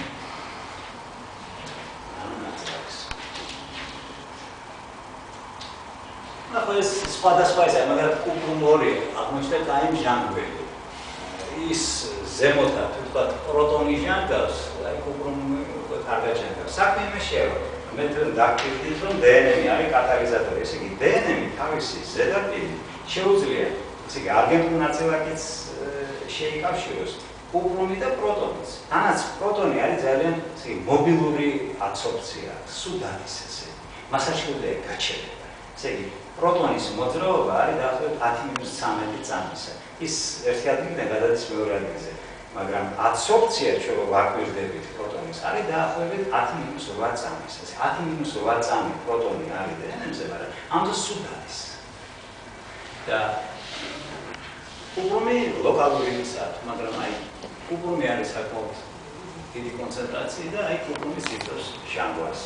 ახლა ეს სხვადასხვა ისე, მაგრამ კუპრუმორი აღმოჩნდა აი ჟანგველი. ის ზემოთა თქვათ პროტონი ჟანგავს, აი კუპრუმი კარგად ჟანგავს. საქმე იმაშია, რომ მე დაგკითხეთ, რომ დნმ-ი არის კატალიზატორი. ესე იგი, დნმ-ი თავისი ზედაპირი შეუძლია, ესე იგი, არგენტულ ნაწილაკიც შეიკავშიროს კუპრუმი და პროტონიც. თანაც პროტონი არის ძალიან ესე იგი, მობილური აბსორბცია, სუდანის ესე. მასაჩქურია გაჩერება. ესე იგი, პროტონის მოძრაობა არის დაახლოებით 10-13 წამისა. ის ერთი ადგილიდან გადადის მეორე ადგილზე, მაგრამ აბსორბცია ჩვენ ვაკვირდებით პროტონის არის დაახლოებით 10-8 წამის. ესე 10-8 წამი პროტონი არის დნმ-ზე, მაგრამ ამას სუდანის. და კუპრუმი ლოკალური ისაა, მაგრამ აი კუპრუმი არის საკმაოდ დიდი კონცენტრაცია და აი კუპრუმი იწვევს ჟანგვას.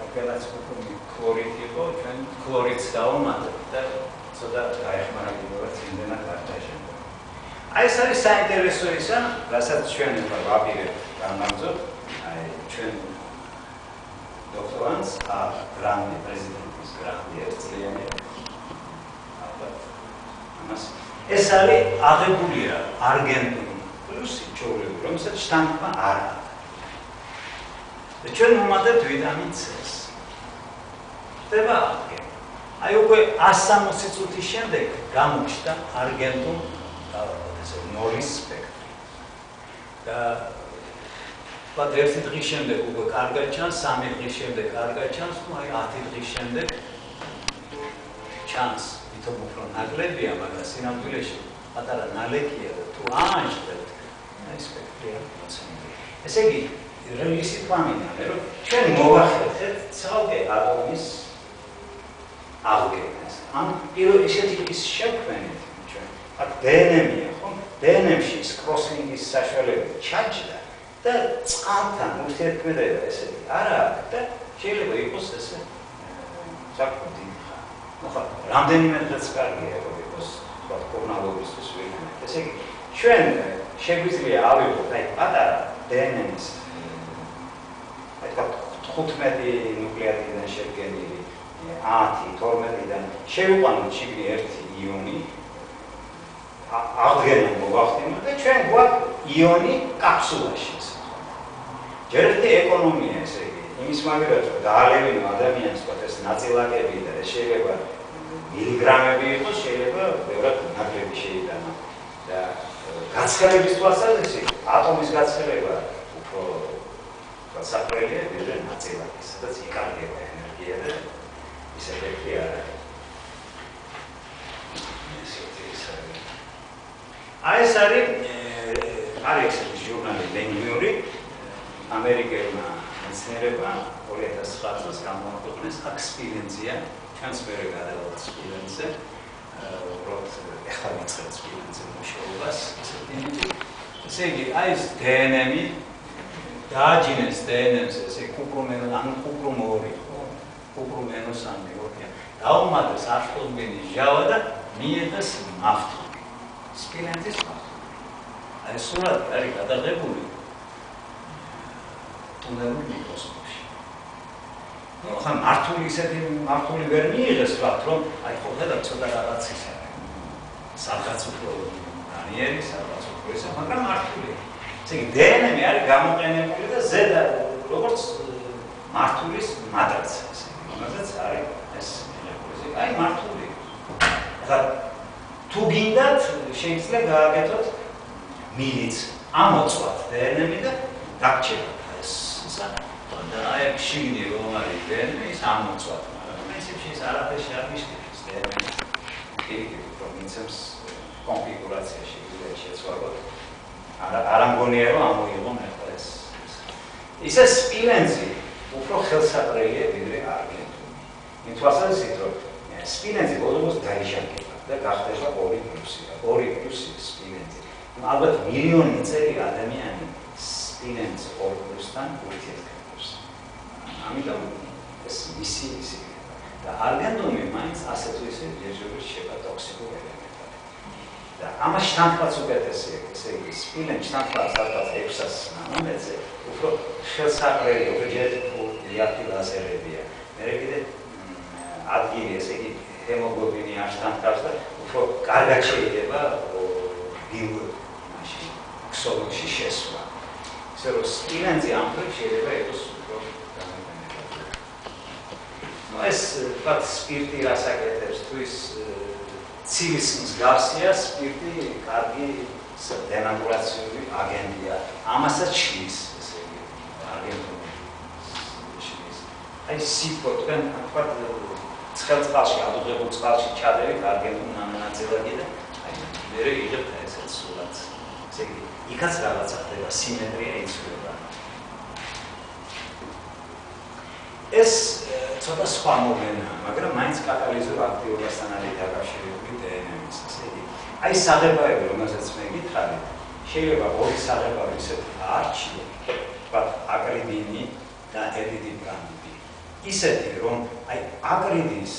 რადგანაც კუპრუმი ქლორიდი იყო, ჩვენ ქლორიდს დავუმატებთ და ცოტა გაეხმარებინებათ იმდენა კარტაში. აი ეს არის საინტერესო ისა, რასაც ჩვენ ვაპირებთ გამაგზავნოთ, აი ჩვენ დოქტორანტს გრანდი პრეზიდენტის გრანდი ერთწლიანი. ამას ეს არის აღებულია არგენტული პლუსი ჩაოლები, რომელსაც შთანხმა არ აქვს. ჩვენ მომატებთ ვიტამინ C-ს. ხდება აღგენ. აი უკვე 160 წუთის შემდეგ გამოჩნდა არგენტულ ესე ნოლის სპექტრი. და ბად ერთი დღის შემდეგ უკვე კარგად ჩანს, 3 დღის შემდეგ კარგად ჩანს, თუ აი 10 დღის შემდეგ ჩანს, თვითონ უფრო ნაკლებია, მაგრამ სინამდვილეში პატარა ნალექია და თუ ამაჟდებთ, აი სპექტრი არ მოცემული. ესე იგი რელისი თვამინდა, რომ ჩვენ მოვახერხეთ ცალკე ატომის აღგენას. ამ პირველ ისეთი ის შექმნით ჩვენ. აქ დნმ-ია, ხო? დნმ-ში ის კროსლინგის საშუალებით ჩაჯდა და წყალთან ურთიერთქმედება ესე არა აქვს და შეიძლება იყოს ესე საკუთი დიდხა. ხო, რამდენიმე დღეც კარგია რომ იყოს, თქვა კორნალობისთვის ვიქნებთ. ესე იგი ჩვენ შეგვიძლია ავიღოთ აი პატარა დნმ-ის 15 ნუკლეატიდიდან შედგენილი 10-12-დან შევიყვანოთ შიგნი ერთი იონი აღდგენა მოვახდინოთ და ჩვენ გვაქვს იონი კაფსულაში. ჯერ ერთი ეკონომია ესე იგი იმის მაგერად რომ დაალევინო ადამიანს თქვა ეს ნაწილაკები და ეს შეიძლება მილიგრამები იყოს, შეიძლება ბევრად ნაკლები შეიტანა და გაცხელების თვალსაზრისით ატომის გაცხელება უფრო საფრელია ვიდრე ნაწილაკი, სადაც იკარგება ენერგია და ის ეფექტი არ არის. ეს არის ესეთი ჟურნალი ლენინური ამერიკელმა მეცნიერებმა 2009 წელს გამოაქვეყნეს ექსპერიმენტია, ჩვენს მერე გადავართ სპილენძზე, უბრალოდ ახლა ვიწყებთ სპილენძზე მუშაობას, ესე იგი, აი ეს დნმ-ი დააჯინეს დნმ-ს, ესე კუპრუმენო, ანუ კუპრუმორი, კუპრუმენოსამი ორია. დაუმატეს აშკოლბინის ჟავა და მიიღეს მავთული. სპილენძის მავთული. აი სურათი არის გადაღებული ტუნელურ მიკროსკოპში. ნუ ხან მართული ისეთი მართული ვერ მიიღეს ვთქვათ, რომ აი ხო ხედავთ ცოტა რაღაც ისა. სადღაც უფრო განიერი, სადღაც უფრო ისა, მაგრამ მართულია. ესე იგი დნმ-ი არის გამოყენებული და ზედა როგორც მართულის მატრიცა, ესე იგი, რომელზეც არის ეს ელემენტი. აი მართული. ახლა თუ გინდათ შეიძლება გააკეთოთ მილიც ამოწვათ დნმ და დაგჭირდა ეს ისა და აი შიგნი რომ არის დნმ ის ამოწვათ მაგრამ პრინციპში ის არაფერში არ მიშკებს დნმ იგი პრინციპს კონფიგურაციაში შეცვალოთ არ ამგონია რომ ამოიღო ახლა ეს ისე სპილენძი უფრო ხელსაყრელია ვიდრე არგენტუმი იმ თვალსაზრისით რომ სპილენძი ბოლოს დაიშალება და გახდება 2+ სპილენძი ალბათ მილიონი წელი ადამიანი სპილენძ 2+-თან ურთიერთქმედებს ამიტომ ეს მისი და არგენტუმი მაინც ასე თუ ისე ჯერჯერობით შეება ტოქსიკურ ელემენტად და ამაში თანხმაც უკეთესია ესე იგი სპილენძი თანხმაც ალბათ 600 ნანომეტრზე უფრო ხელსაყრელი ოჯეტი ლაზერებია მე კიდე ადგილი ესე იგი ჰემოგლობინი არ თანხმავს და უფრო კარგად შეიძლება მაშინ ქსოვილში შესვლა ისე რომ სპილენძი ამფრით შეიძლება იყოს უფრო გამოყენებული ეს ვთქვათ სპირტი რას აკეთებს თუ ის ცილის მსგავსია სპირტი კარგი დენატურაციული აგენტია ამასაც შლის ესე იგი აგენტური შლის აი სიფროთგან ვთქვათ ცხელ წყალში ადუღებულ წყალში ჩადებით აგენტური ნანონაწილაკი და აი მერე იღებ ესეც სულაც ესე იგი იქაც რაღაცა ხდება სიმეტრია იცვლება ეს ცოტა სხვა მოვლენაა მაგრამ მაინც კატალიზურ აქტივობასთან არის დაკავშირებული დნმ-ის ესე იგი აი საღებავები რომელსაც მე გითხრები შეიძლება ორი საღებავი ისეთ არჩიო ვთქვათ აკრიდინი და ედიდიბრამიდი ისეთი რომ აი აკრიდის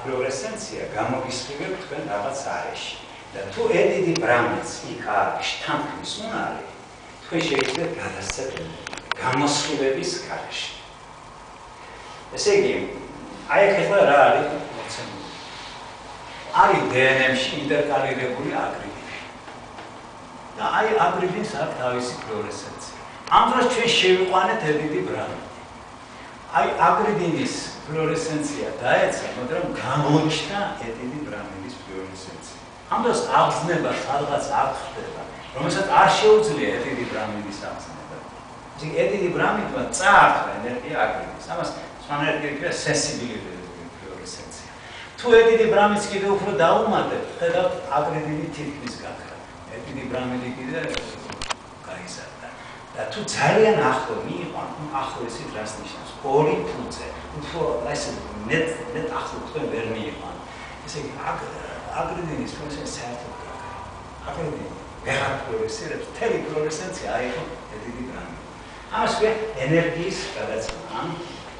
ფლუორესცენცია გამოგისხივებ თქვენ რაღაც არეში და თუ ედიდიბრამიდს იქ არის თანხმის უნარი თქვენ შეიძლება გადასცეთ გამოსხივების გარეშე ესე იგი აი ახლა რა არის მოცემული არის დნმ-ში ინტერკალირებული აკრიდინი და აი აკრიდინს აქვს თავისი ფლუორესცენცია ამ დროს ჩვენ შევიყვანეთ ედიდიბრამიდი აი აკრიდინის ფლუორესცენცია დაეცა მაგრამ გამოჩნდა ედიდიბრამიდის ფლუორესცენცია ამ დროს აღზნება სადღაც არ ხდება რომელსაც არ შეუძლია ედიდიბრამიდის აღზნება ისე ედიდიბრამიდმა წაართვა ენერგია აკრიდინს ამას სვანერგია სენსიბილიზებული ფლუორესცენცია თუ ედიდიბრამიდს კიდე უფრო დაუმატებთ ხედავთ აკრიდინი თითქმის გაქრა ედიდიბრამიდი კიდე გაიზარდა და თუ ძალიან ახლო მიიყვან ახლო ისეთ რას ნიშნავს 2 ფუძე უფრო ესე მეტ ახლო თქვენ ვერ მიიყვან ესე იგი აკრიდინის ფლუორესცენცია საერთოდ გაქრა აკრიდინი ვეღარ ფლუორესცირებს მთელი ფლუორესცენცია აიღო ედიდიბრამიდი ამას ქვია ენერგიის გადაცემა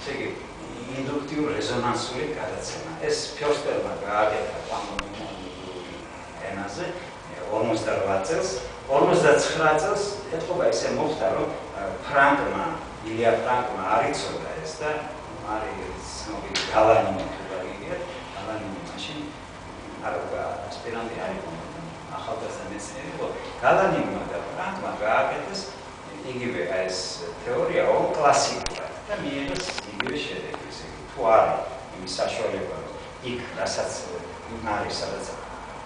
ესე იგი ინდუქტიურ რეზონანსული გადაცემა ეს ფიოსტერმა გააკეთა კვანტუმურ ენაზე 58 წელს 59 წელს ეთყობა ისე მოხდა რომ ფრანკმა ილია ფრანკმა არ იცოდა ეს და არის ცნობილი გალანინი თუ გაიგეთ გალანინი მაშინ არა ასპირანტი არის ახალგაზრდა მეცნიერი იყო გალანინმა და ფრანკმა გააკეთეს იგივე ეს თეორია კლასიკურად და მიიღეს იგივე შედეგი ესე იგი თუ არის იმის საშუალება რომ იქ რასაც არის სადაც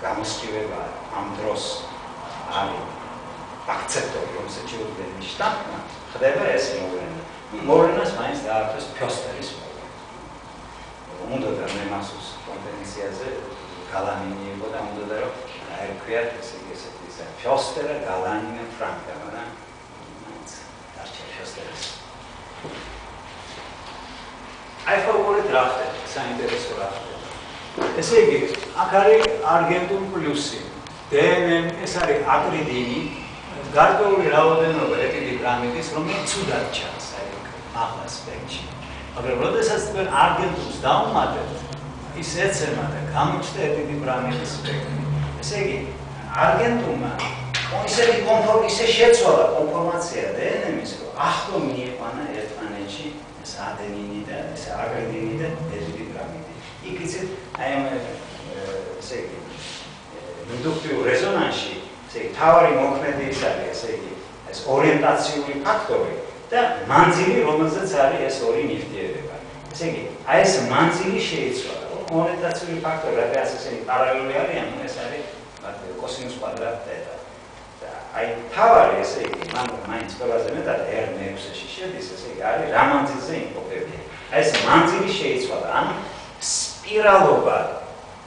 გამოსხივება ამ დროს არის აქცენტური რომელსაც შეუძლია ნიშნავმა ხდება ეს მოვლენა მოვლენას მაინც დაარქვეს ფიოსტერის მოვლენა უნდა მე მასუს კონფერენციაზე გალანინი იყო და უნდა რომ აერქვიათ ესე იგი ესეთი ფიოსტერა გალანინი ფრანკა მაგრამ მაინც დარჩა ფიოსტერის აი ფორმულით რა ხდება საინტერესო რა ხდება ესე იგი აქ არის არგენტუმ პლუსი დნმ ეს არის აკრიდინი გარკვეული რაოდენობა ედიდიბრამიდის რომელიც ცუდად ჩანს აი ახლა სპექტრში მაგრამ როდესაც თქვენ არგენტუმს დაუმატებთ ის ეცემა და გამოჩნდა ედიდიბრამიდის სპექტრი ესე იგი არგენტუმმა ისეთი ისე შეცვალა კონფორმაცია დნმ-ის რომ ახლო მიიყვანა ერთმანეთში ეს ადენინი და ეს აკრიდინი და ედიდიბრამიდი იქ იცით აი ამ ესე იგი ინდუქტიურ რეზონანსში ესე იგი თავარი მოქმედი ის არის ესე იგი ეს ორიენტაციული ფაქტორი და მანძილი რომელზეც არის ეს ორი ნივთიერება ესე იგი აი ეს მანძილი შეიცვალა ორიენტაციული ფაქტორი რაც ესე იგი პარალელური არიან ეს არის კოსინუს კვადრატ თეტა და აი თავარი ესე იგი მან მაინც ყველაზე მეტად R6-ში შედის, ესე იგი არის რა მანძილზე იმყოფებია. აი ეს მანძილი შეიცვალა, ანუ სპირალობა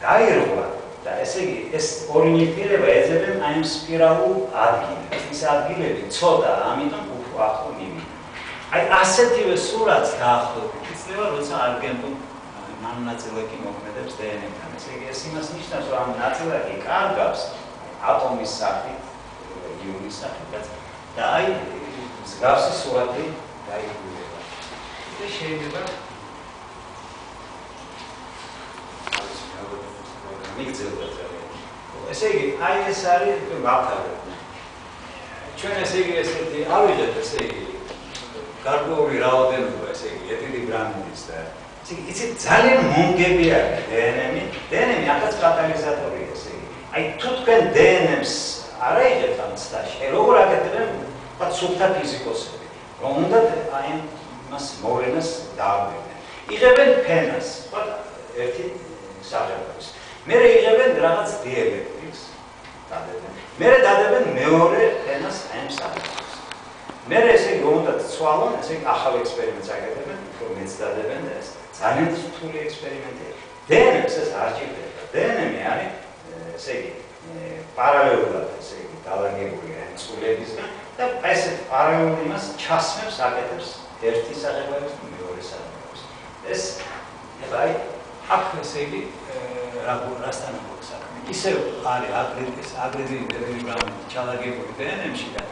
დაირღვა და ესე იგი ეს ორიენტირება ეძებენ აი ამ სპირალურ ადგილებს. ის ადგილები ცოტა, ამიტომ უფრო ახლო მივიდა. აი ასეთივე სურათს დაახლოებით იცნება, როცა არგენტულ ნანონაწილაკი მოქმედებს დნმ-თან. ესე იგი ეს იმას ნიშნავს, რომ ამ ნაწილაკი კარგავს ატომის სახით, იონის სახით და აი მსგავსი სურათი დაიგვირება. და შეიძლება მიგრძელოთ ძალიან. ესე იგი, აი ეს არის ვაფხავებ. ჩვენ ესე იგი ესეთი ავიღეთ, ესე იგი გარკვეული რაოდენობა, ესე იგი ეთილი გრამის და ესე იგი იცით ძალიან მომგები არის დნმ-ი. დნმ-ი ახაც კატალიზატორია, ესე იგი. აი თუ თქვენ დნმ-ს არ აიღებთ ამ ცდაში, როგორ აკეთებენ ვთქვათ სუფთა ფიზიკოსები, რომ უნდა აი მას მოვლენას დააგვირდნენ. იღებენ ფენას, ვთქვათ ერთი საჯარო. მერე იღებენ რაღაც დიელექტრიკს, დადებენ. მერე დადებენ მეორე ფენას აი ამ საჯაროს. მერე ესე იგი უნდა ცვალონ, ესე იგი ახალ ექსპერიმენტს აკეთებენ, რომ მეც დადებენ და ეს ძალიან რთული ექსპერიმენტია. დნმ-ს ეს არ ჭირდება. დნმ-ი არის ესე იგი პარალელურად ესე იგი დალაგებული წყვილებისგან და ესეთ პარალელურ იმას ჩასმებს აკეთებს ერთი სახელმწიფოს და მეორე სახელმწიფოს. ეს აი აქ ესე იგი რასთან აქვს საქმე. ისევ არის აგრეგატული გრამატი ჩალაგებული დნმ-ში და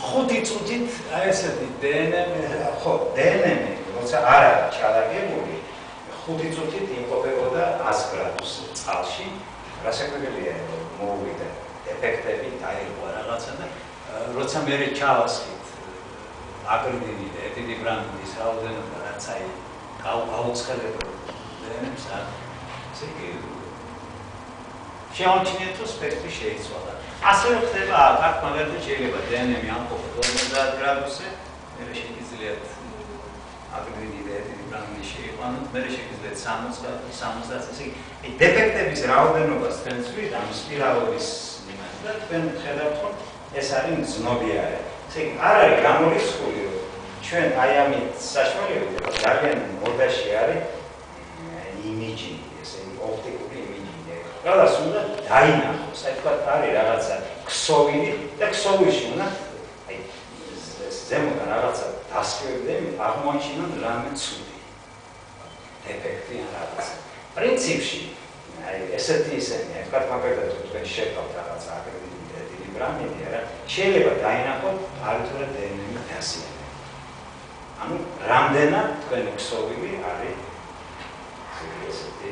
5 წუთით აი ესეთი დნმ-ი როცა არ არის ჩალაგებული 5 წუთით იმყოფებოდა 100 გრადუსზე წყალში. რასაკვირველია მოვიდა ეფექტები დაირღვა რაღაცა და როცა მე ჩავასხით აგრეგატული და ეთილი გრამატის რაოდენობა რაც აი გაუცხადებოდა დნმ-ს ესე იგი შეამჩნიეთ რომ სპექტრი შეიცვალა. ასევე ხდება აქ მაგალითად შეიძლება დნმ-ი ამყოფ 50 გრადუსზე, მე შეგიძლიათ აგრეგატული და ეთილი გრამატი შეიყვანოთ, მე შეგიძლიათ 60, ესე იგი დეფექტების რაოდენობას თქვენ ვცვლით ამ სპირალობის მიმართ და თქვენ ხედავთ რომ ეს არის მზნობიარე. ესე იგი არ არის გამორიცხული რომ ჩვენ აი ამით საშუალებით ძალიან მოდაში არის იმიჯი, ესე იგი ოპტიკური იმიჯი. რაღაც უნდა დაინახოს, აი თქვა არის რაღაცა ქსოვილი და ქსოვილში უნდა აი ზემოდან რაღაცა დასკევდნენ, აღმოაჩინონ რამე ცუდი. ეფექტი რაღაცა. პრინციპში აი ესეთი ისენია, თქვა მაგალითად თქვენ შევყავთ რაღაცა აგრეგატული გრამატი, არა შეიძლება დაინახოთ არითმეტიკულად დნმ-ი დასიანება. ანუ რამდენად თქვენი ქსოვილი არის ესეთი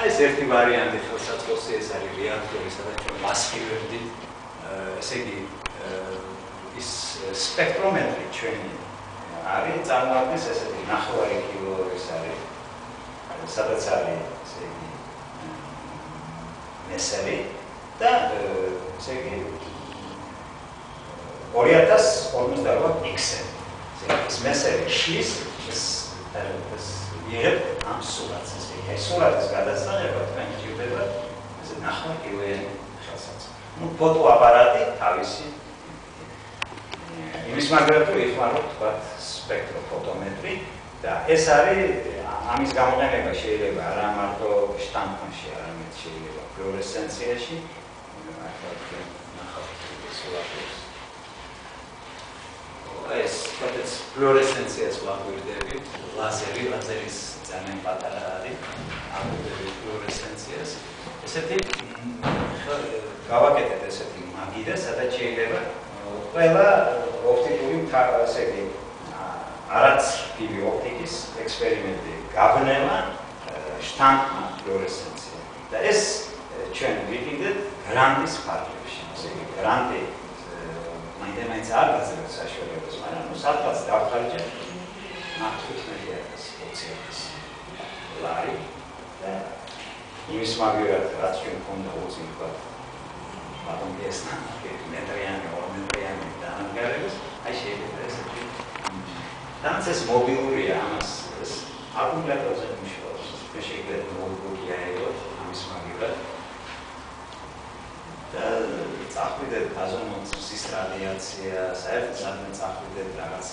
ეს ერთი ვარიანტი ხელსაწყოსი ეს არის რეაქტორი, სადაც ჩვენ მასხივებდით, ესე იგი ის სპექტრომეტრი ჩვენი არის წარმოადგენს ესეთი 9 კილოვის არის, სადაც არის ესე იგი მესერი და ესე იგი 2058 ეს მესერი შლის ეს იღებ ამ სურათს. ეს სურათის გადასაღება თქვენ ჭირდება ესე 9 კილოიანი ხელსაწყო. ნუ ფოტოაპარატი თავისი იმის მაგალითად იხმაროთ თქვათ სპექტროფოტომეტრი და ეს არის ამის გამოყენება შეიძლება არა მარტო შტამპაში, არამედ შეიძლება ფლუორესცენციაში. ახლა ნახავთ სურათს. ეს თქვათ ფლუორესცენციას ვაგვირდებით, ლაზერის ძალიან პატარა არის აგვირდებით ფლუორესცენციას. ესეთი გავაკეთეთ ესეთი მაგიდა, სადაც შეიძლება ყველა ოპტიკური ესე იგი არაცრფივი ოპტიკის ექსპერიმენტი გაბნევა შტამპმა ფლუორესცენცია. და ეს ჩვენ ვიყიდეთ გრანტის ფარგლებში. ესე იგი გრანტი მაინც არ გაძლევთ საშუალებას, მაგრამ ნუ სადღაც დავხარჯეთ 15,000 ლარი და იმის მაგერად რაც ჩვენ ქონდა უცი ვთქვათ ბატონმა ესნა მეტრიანი, 2 მეტრიანი დაანგარების, აი შეიძლება ესეთი თანაც ეს მობილურია, ამას ეს აკუმულატორზე მუშაობს, მე შეიძლება ნოუთბუქი აიღოთ ამის მაგივრად. და წახვიდეთ გაზომვის რადიაცია, საერთოდ სადმე წახვიდეთ რაღაც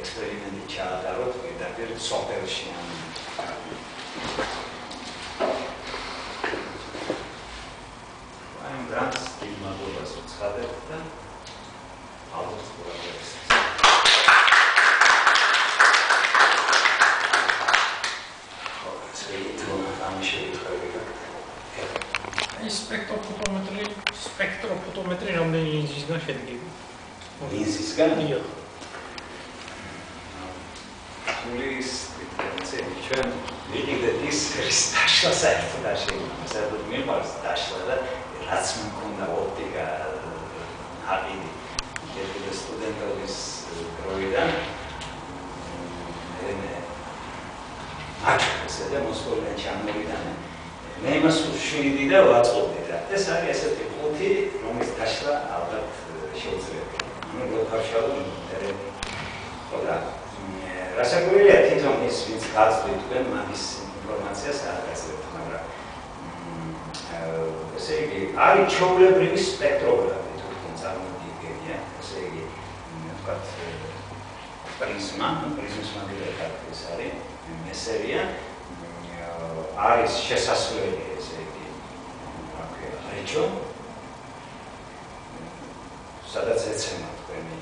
ექსპერიმენტი ჩაატაროთ პირდაპირ სოფელში ან აი გრანტს დიმაგობას უცხადებ და ალბათ ყურადღებას სპექტროფოტომეტრი რამდენი ლინზისგან შედგება? ლინზისგან? დიახ. გულის ჩვენ ვიყიდეთ ის დაშლა საერთოდ არ შეიძლება. საერთოდ მიყვარს დაშლა და რაც მქონდა ოპტიკა აბიდი. ერთ სტუდენტობის დროიდან აჩქესა და მოსკოვიდან ჩამოვიდან მე იმას შვიდი და ვაწყობდი და ეს არის ესეთი ხუთი რომლის დაშლა ალბათ შეუძლია. ანუ ლოკალშალო ინტერნეტი ხოდა რასაკვირველია თვითონ ის ვინც გაწვით თქვენ მაგის ინფორმაციას არ გაწევთ, მაგრამ ესე იგი არის ჩვეულებრივი სპექტროგრაფი თვითონ წარმოგიდგენია, ესე იგი ვთქვათ პრიზმის მაგალითად ეს არის მესერია არის შესასვლელი ესე იგი რეჯო სადაც ეცემა თქვენი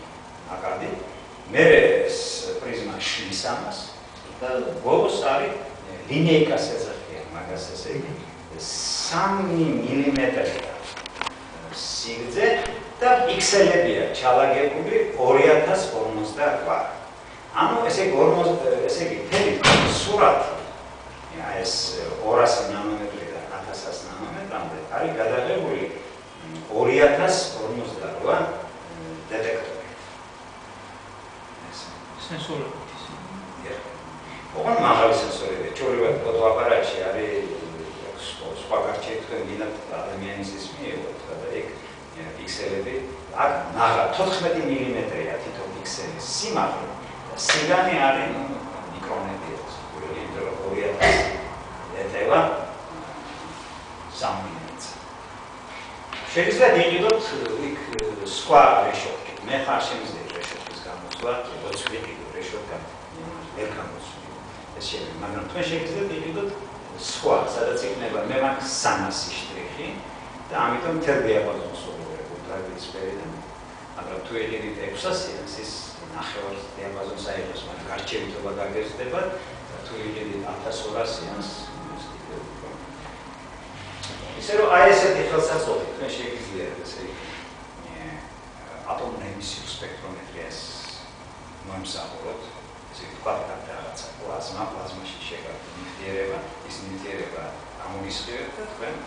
აკადი მე ეს პრიზმა შლის ამას და ბოლოს არის ლინეიკას ეძახიან მაგას ესე იგი 3 მილიმეტრია სიგრძე და პიქსელებია ჩალაგებული 2058. ანუ ესე იგი თელი სურათი ეს 200 ნანომეტრიდან 1000 ნანომეტრამდე არის გადაღებული 2058 დეტექტორი. სენსორები. ოღონდ მაღალი სენსორები. ჩვეულებრივ ფოტოაპარატში არის სხვა გარჩევით თქვენ გინდათ ადამიანის ისმი ეყოთ და ეგ პიქსელები აქ მაღალი 14 მილიმეტრია თითო პიქსელის სიმაღლე და სიგანი არის მიკრონები ეს. ეტევა 3 მილიმეტრს. შეიძლება იყიდოთ იქ სხვა რეშოტკით. მე ხარ შემიძლია რეშოტკის გამოსვლა, როგორც ვიყიდო რეშოტკა ვერ გამოსვლა. ეს შეიძლება, მაგრამ თქვენ შეგიძლიათ იყიდოთ სხვა, სადაც იქნება მე მაგ 300 შტრიხი და ამიტომ მთელ დიაპაზონს ვუყურებ ულტრაბისფერიდან. მაგრამ თუ იყიდით 600-ს ის ნახევარ დიაპაზონს აიღებს, მაგრამ გარჩევითობა გაგეზრდება. თუ იყიდით 1200-ს ისე რომ აი ესეთი ხელსაწყოთი თქვენ შეგიძლიათ ესე ატომურ ემისიურ სპექტრომეტრიას მომსახუროთ ესე ვთქვათ რაღაცა პლაზმაში შეგარდ ნივთიერება ის ნივთიერება გამოგისხივებთ და თქვენ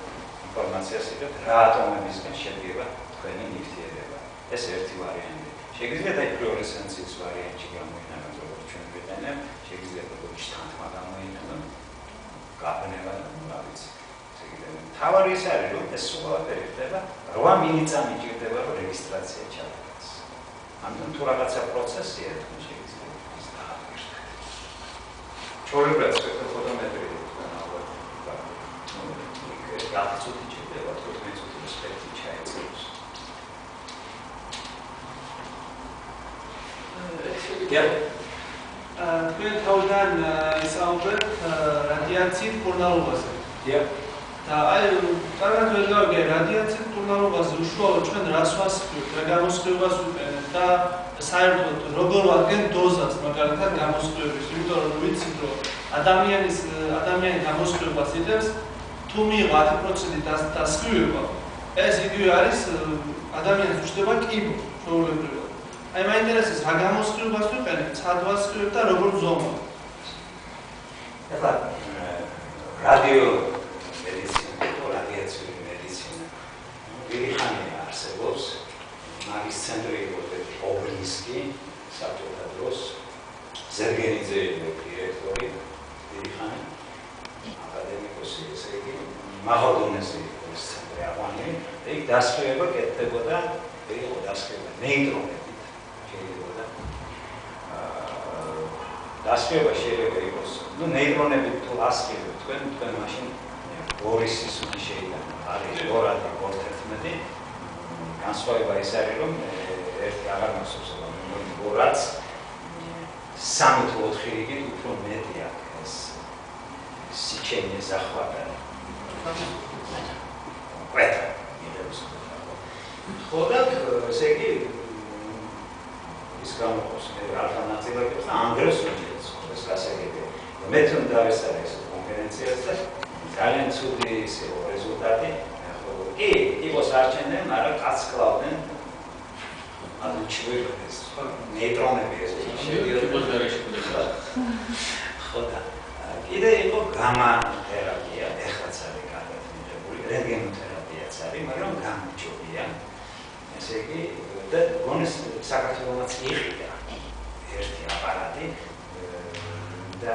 ინფორმაციას იღებთ რა ატომებისგან შედგება თქვენი ნივთიერება ეს ერთი ვარიანტი შეგიძლიათ აი ფლუორესცენციის ვარიანტი გამოიყენოთ როგორც ჩვენ ვიყენებთ შეგიძლიათ როგორც თანხმა გამოიყენოთ გაბნევა რა ვიცი თავარი ის არის რომ ეს ყველაფერი ხდება 8 მილიწამი ჭირდება რომ რეგისტრაცია ჩაიგდეს. ამიტომ თუ რაღაცა პროცესია თქვენ შეგიძლიათ ის დაახერხოთ. ჩვეულებრივ სპექტროფოტომეტრი ალბათ გაფიცუთი ჭირდება 15 წუთი სპექტრი ჩაეწევს. თქვენ თავიდან ისაუბრეთ რადიაციის მკურნალობაზე. და აი კარგად ვერ გავიგე რადიაციის მკურნალობაზე უშუალოდ ჩვენ რას ვასწავლეთ, რა გამოსხივებას ვიყენებთ და საერთოდ როგორ ვადგენთ დოზას მაგალითად გამოსხივების, იმიტომ რომ ვიცით რომ ადამიანი გამოსხივებას იღებს თუ მიიღო 10% დასხივება, ეს იგივე არის ადამიანს უშდება კიბო ჩვეულებრივად. აი მაინტერესებს რა გამოსხივებას ვიყენებთ, სად ვასხივებთ და როგორ ვზომავთ. ეხლა რადიო ხანია არსებობს მაგის ცენტრი იყო ობლისკი საბჭოთა დროს ზერგენიძე იყო დირექტორი ხანი აკადემიკოსი ესე იგი მაღალდონეზე იყო ეს ცენტრი აყვანილი და იქ დასხივება კეთდებოდა იყო დასხივება ნეიტრონებით შეიძლება დასხივება შეიძლება იყოს ნუ ნეიტრონებით თუ ასხივებთ თქვენ მაშინ ბორისის უნდა შეიტანა არის 2 და 11 განსხვავება ის არის რომ ერთი აღარ მახსოვს რომ რაც 3 თუ 4 რიგით უფრო მეტია ეს სიჩენე ზახვატა ყვეთა მიღებს ხო და ესე იგი ის გამოყოს მე ალტერნატივებს და ანგრევს უჭირს ეს გასაგებია მე თვითონ დავესწრე ეს კონფერენციას და ძალიან ცუდი ისე რეზულტატი კი იყოს არჩენდნენ მაგრამ კაც კლავდნენ ანუ ჩვერის ნეიტრონები ეს შედიოდნენ გარეშე ხო და კიდე იყო გამა თერაპია ეხლაც არის კარგად მიღებული რენტგენოთერაპიაც არის მაგრამ გამიჯობია ესე იგი და გონეს საქართველოსაც იყიდა ერთი აპარატი და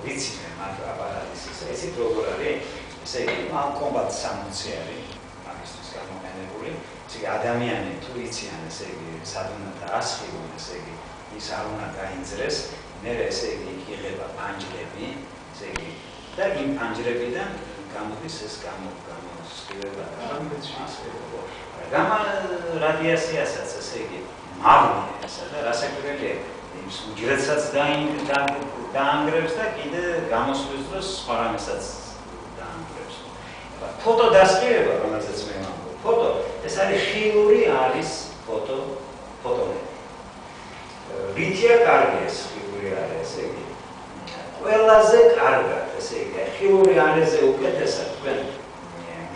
ვიცი მე მაგ აპარატის ისე როგორ არის ესე იგი ამ კომბატ 60 არის მაგისთვის გამოყენებული ესე იგი ადამიანი თუ იციან ესე იგი სად უნდა დაასხივონ ესე იგი ის არ უნდა გაინძრეს მე ესე იგი იღება პანჯრები ესე იგი და იმ პანჯრებიდან გამოდის ეს გამოსხივება გამა რადიაციასაც ესე იგი მაგნიესა და რასაკვირველია ის უჯრედსაც დაანგრევს და კიდე გამოსვლის დროს სხვა რამესაც დაანგრევს. ფოტო დასყირება, რომელზეც მე ვამბობ. ფოტო ეს არის ხილური არის ფოტონები. რითია კარგი ეს ხილური არის, ესე იგი. ყველაზე კარგად, ესე იგი, ხილური არეზე უკეთესად თქვენ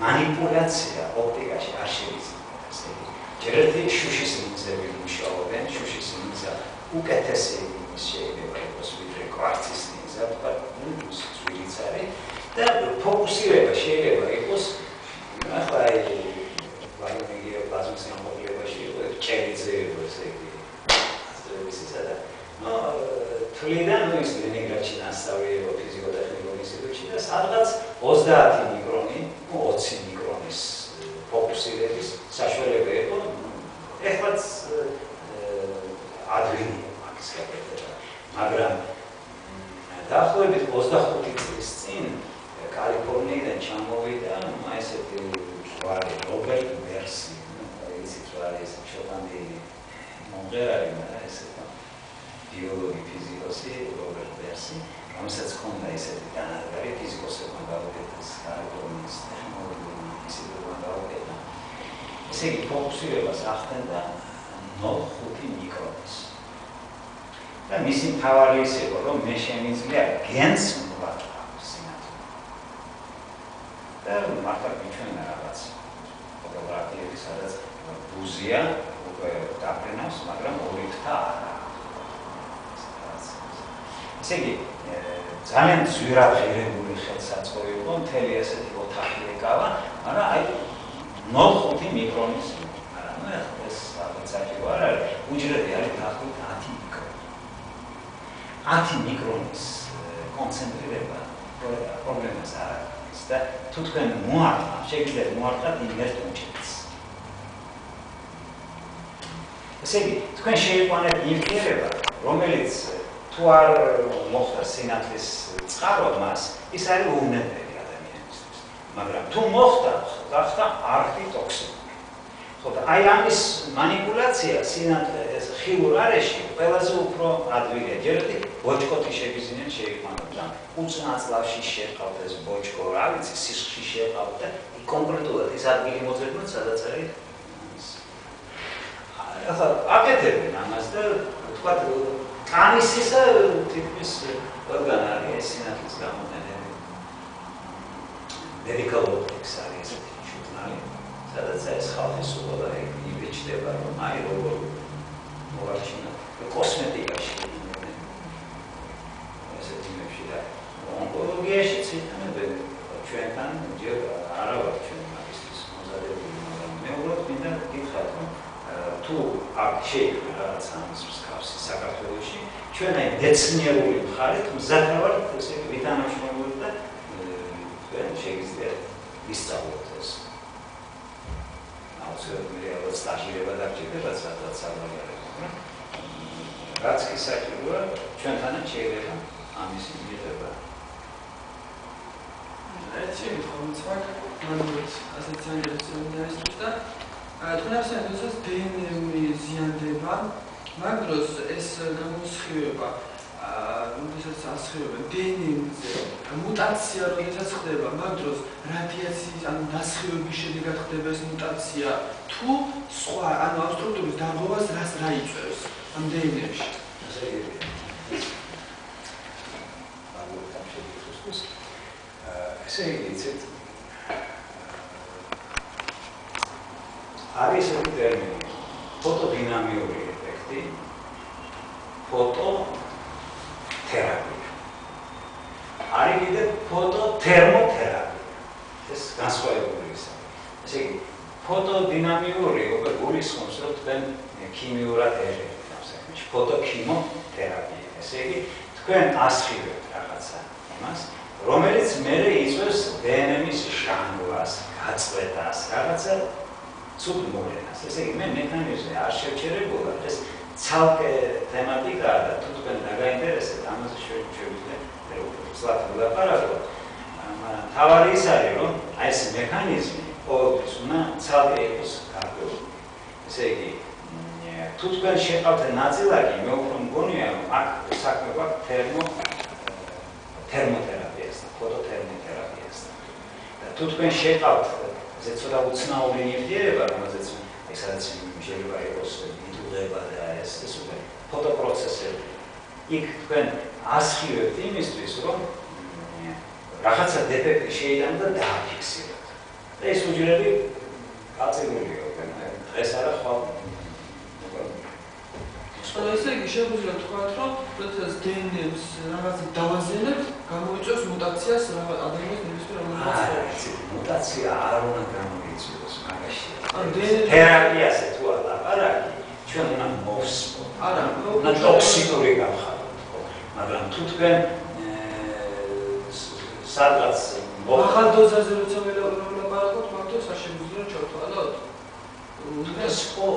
მანიპულაცია ოპტიკაში არ შეიძლება, ესე იგი. ჯერ ერთი შუშის ლინზები მუშაობენ, შუშის ლინზა უკეთესი შეიძლება იყოს ვიდრე კვარცის ლინზა, თქვა ძვირიც არის და ფოკუსირება შეიძლება იყოს ახლა ვარიმეგია პლაზმის გამყოლებაში ჭერიძე ესე იგი ასტრებისისა და თვლიდან ის ლენინგრადში ნასწავლია ფიზიკო-ტექნიკურ ინსტიტუტში და სადღაც 30 მიკრონი 20 მიკრონის ფოკუსირების საშუალება იყო ეხლაც ადვინია მაგის გაკეთება მაგრამ დაახლოებით 25 წლის წინ კალიფორნიიდან ჩამოვიდა ესეთი ზღვარი რობერტ ბერსი ისიც არის შოტლანდიელი მომღერალი მაგრამ ესეთი ბიოლოგი ფიზიკოსი რობერტ ბერსი რომელსაც ჰქონდა ესეთი დანადგარი ფიზიკოსებმა გაუკეთეს კალიფორნიის ტექნოლოგიურ ინსტიტუტთან გაუკეთა ესე იგი ფოკუსირებას ახდენდა 0.5 მიკრონის და მისი მთავარი ის იყო რომ მე შემიძლია გენს მოვაწყავ სინათლე და მართლა მიჩვენა რაღაც ფოტოგრაფიები სადაც ბუზია უკვე დაფრენავს მაგრამ ორიქთა არა ესე იგი ძალიან ძვირად ღირებული ხელსაწყო იყო მთელი ესეთი ოთახი ეკავა მაგრამ აი 0.5 მიკრონის ეს საჭირო არ არის უჯრედი არის დაახლოებით 10 მიკრონი 10 მიკრონის კონცენტრირება პრობლემას არ არის და თუ თქვენ შეგიძლიათ მოარტყათ იმ ერთ უჯრედს ესე იგი თქვენ შეიყვანეთ ნივთიერება რომელიც თუ არ მოხდა სინათლის წყარო მას ის არის უვნებელი ადამიანისთვის მაგრამ თუ მოხდა გახდა არქიტოქსინი ხოდა აი ამის მანიპულაცია სინათლეს ხილურ არეში ყველაზე უფრო ადვილია ჯერ ერთი ბოჭკოთი შეგიძლიათ შეიყვანოთ და უწნაწლავში შეყავთ ეს ბოჭკო რა ვიცი სისხლში შეყავთ და კონკრეტულად ის ადგილი მოძებნოთ სადაც არის ახლა აკეთებენ ამას და თქვა კანისისა თითქმის ყველგან არის ეს სინათლის გამოყენება medical optics არის ესეთი ჟურნალი სადაც ეს ხალხის უყურება იბეჭდება რომ აი როგორ მოვარჩინა კოსმეტიკაში ესეთი მეში და ონკოლოგიაში ციტამებენ ჩვენთან ჯერ არა ვარ ჩვენ მაგისტრის მომზადებული მაგრამ მე უბრალოდ მინდა გითხრათ რომ თუ აქ შეიძლება რაღაც ამის მსგავსი საქართველოში ჩვენ აი მეცნიერული მხარით მზად ვართ ესე ვითანამშრომლობთ და თქვენ შეგიძლიათ ვისწავლოთ ეს აუცილებლად სტაჟირება დაგჭირდება სადაც საუბარია რაც კი საჭიროა ჩვენთანაც შეიძლება ამის მიღება ერთი ხომცვაკ მანუს ასეთ საინტერესო და თუნდაც დნმ-ი ზიანდება, მაგ დროს ეს გამოსხივება როდესაც ასხივებენ დნმ-ზე მუტაცია როდესაც ხდება, მაგ დროს რადიაციის ანუ დასხივების შედეგად ხდება ეს მუტაცია თუ სხვა ანუ ამ სტრუქტურის დარღვევას რა იწვევს ამ დნმ-ში. ესე იგი, იცით, არის ესეთი ტერმინი, ფოტოდინამიური ეფექტი, ფოტოთერაპია. არის კიდე ფოტოთერმოთერაპია. ეს განსხვავებული ისაა. ესე იგი, ფოტოდინამიური უკვე გულისხმობს, რომ თქვენ ქიმიურად ეჟებთ ამ საქმეში, ფოტოქიმოთერაპია. ესე იგი, თქვენ ასხივებთ რაღაცა იმას, რომელიც მერე იწვევს დნმ-ის ჟანგვას, გაწყვეტას, რაღაცა ცუდ მოვლენას. ესე იგი, მე მექანიზმზე არ შევჩერებულად ეს ცალკე თემატიკა და თუ თქვენ დაგაინტერესებთ, ამაზე შეგვიძლია ვსვათ ვილაპარაკოთ. მაგრამ თავარი ის არის, რომ აი ეს მექანიზმი ყოველთვის უნდა ცალკე იყოს გარკვეული. ესე იგი, თუ თქვენ შეყავთ ნაწილაკი, მე უფრო მგონია, რომ აქ საქმე გვაქვს თერმოთერაპიასთან, ფოტოთერმოთერაპიასთან. და თუ თქვენ შეყავთ ესე ცოტა უცნაური ნივთიერება, რომელზეც სადაც შეიძლება იყოს მიდღება და ეს უკვე ფოტოპროცესები. იქ თქვენ ასხივებთ იმისთვის, რომ რაღაცა დეფექტი შეიტანოთ და დააფიქსიროთ. და ეს უჯრედი გაწევრილია უკვე დღეს არა ხვალ. ესე იგი შეგვიძლია ვთქვათ, რომ როდესაც დნმ-ს რაღაც დავაზიანებთ, გამოიწვევს მუტაციას ადამიანის ნებისმიერ რომელსაც. მუტაცია არ უნდა გამოიწვიოს მაგაში. თერაპიაზე თუ არ ლაპარაკი, ჩვენ უნდა მოვსწროთ. არა, უნდა ტოქსიკური გავხაროთ. მაგრამ თუ თქვენ სადღაც ახალ დოზაზე როცა ველაპარაკოთ, მარტო შეგვიძლია ჩავთვალოთ. ეს ხო,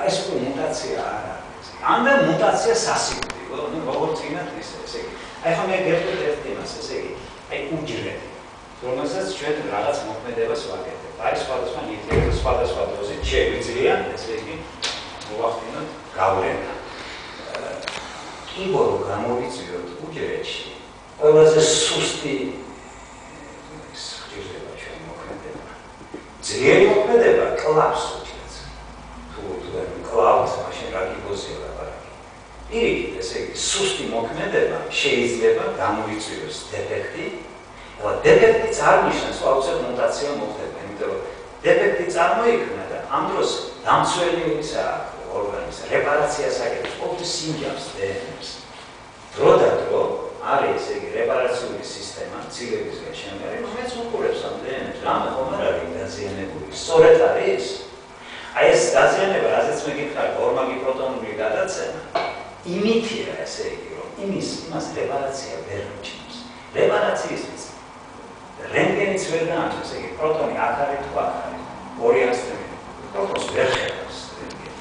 ეს მუტაცია არ არის. ამდე მუტაცია სასიკვდილო, ნუ როგორც წინათ ისე, ესე იგი. აი ხომ მე გეტყვით ერთ იმას, ესე იგი, აი უჯრედი, რომელსაც ჩვენ რაღაც მოქმედებას ვაკეთებთ. არის სხვადასხვა ნივთიერება, სხვადასხვა დოზით შეგვიძლია, ესე იგი, მოვახდინოთ გავლენა. კიბო რო გამოვიწვიოთ უჯრედში, ყველაზე სუსტი ის ხშირდება ჩვენ მოქმედება. ძლიერი მოქმედება კლავს უჯრედს. თუ კლავს, მაშინ რა კიბოზია ლაპარაკი. პირიქით, ესე იგი, სუსტი მოქმედება შეიძლება გამოიწვიოს დეფექტი. და დეფექტი წარმოიქმნას, აუცილებლად მუტაცია მოხდება, იმიტომ რომ დეფექტი წარმოიქმნა და ამ დროს დამცველი ორგანიზმის რეპარაციას აკეთებს, ყოველთვის სინჯავს დნმ-ს. დრო და დრო არის ესე იგი რეპარაციული სისტემა, ცილებისგან შემდგარი, რომელიც უყურებს ამ დნმ-ს. რამე ხომ არ არის დაზიანებული? სწორედ არის. აი ეს დაზიანება, რაზეც მე გითხარი, ორმაგი პროტონული გადაცემა, იმითია ესე იგი, რომ იმას რეპარაცია ვერ მოჩნობს. რეპარაციისთვის რენტგენიც ვერ გააჩნს, ესე იგი, პროტონი აქ არის თუ აქ არის. ორი ასტრები. პროტონს ვერ ხედავს რენტგენი.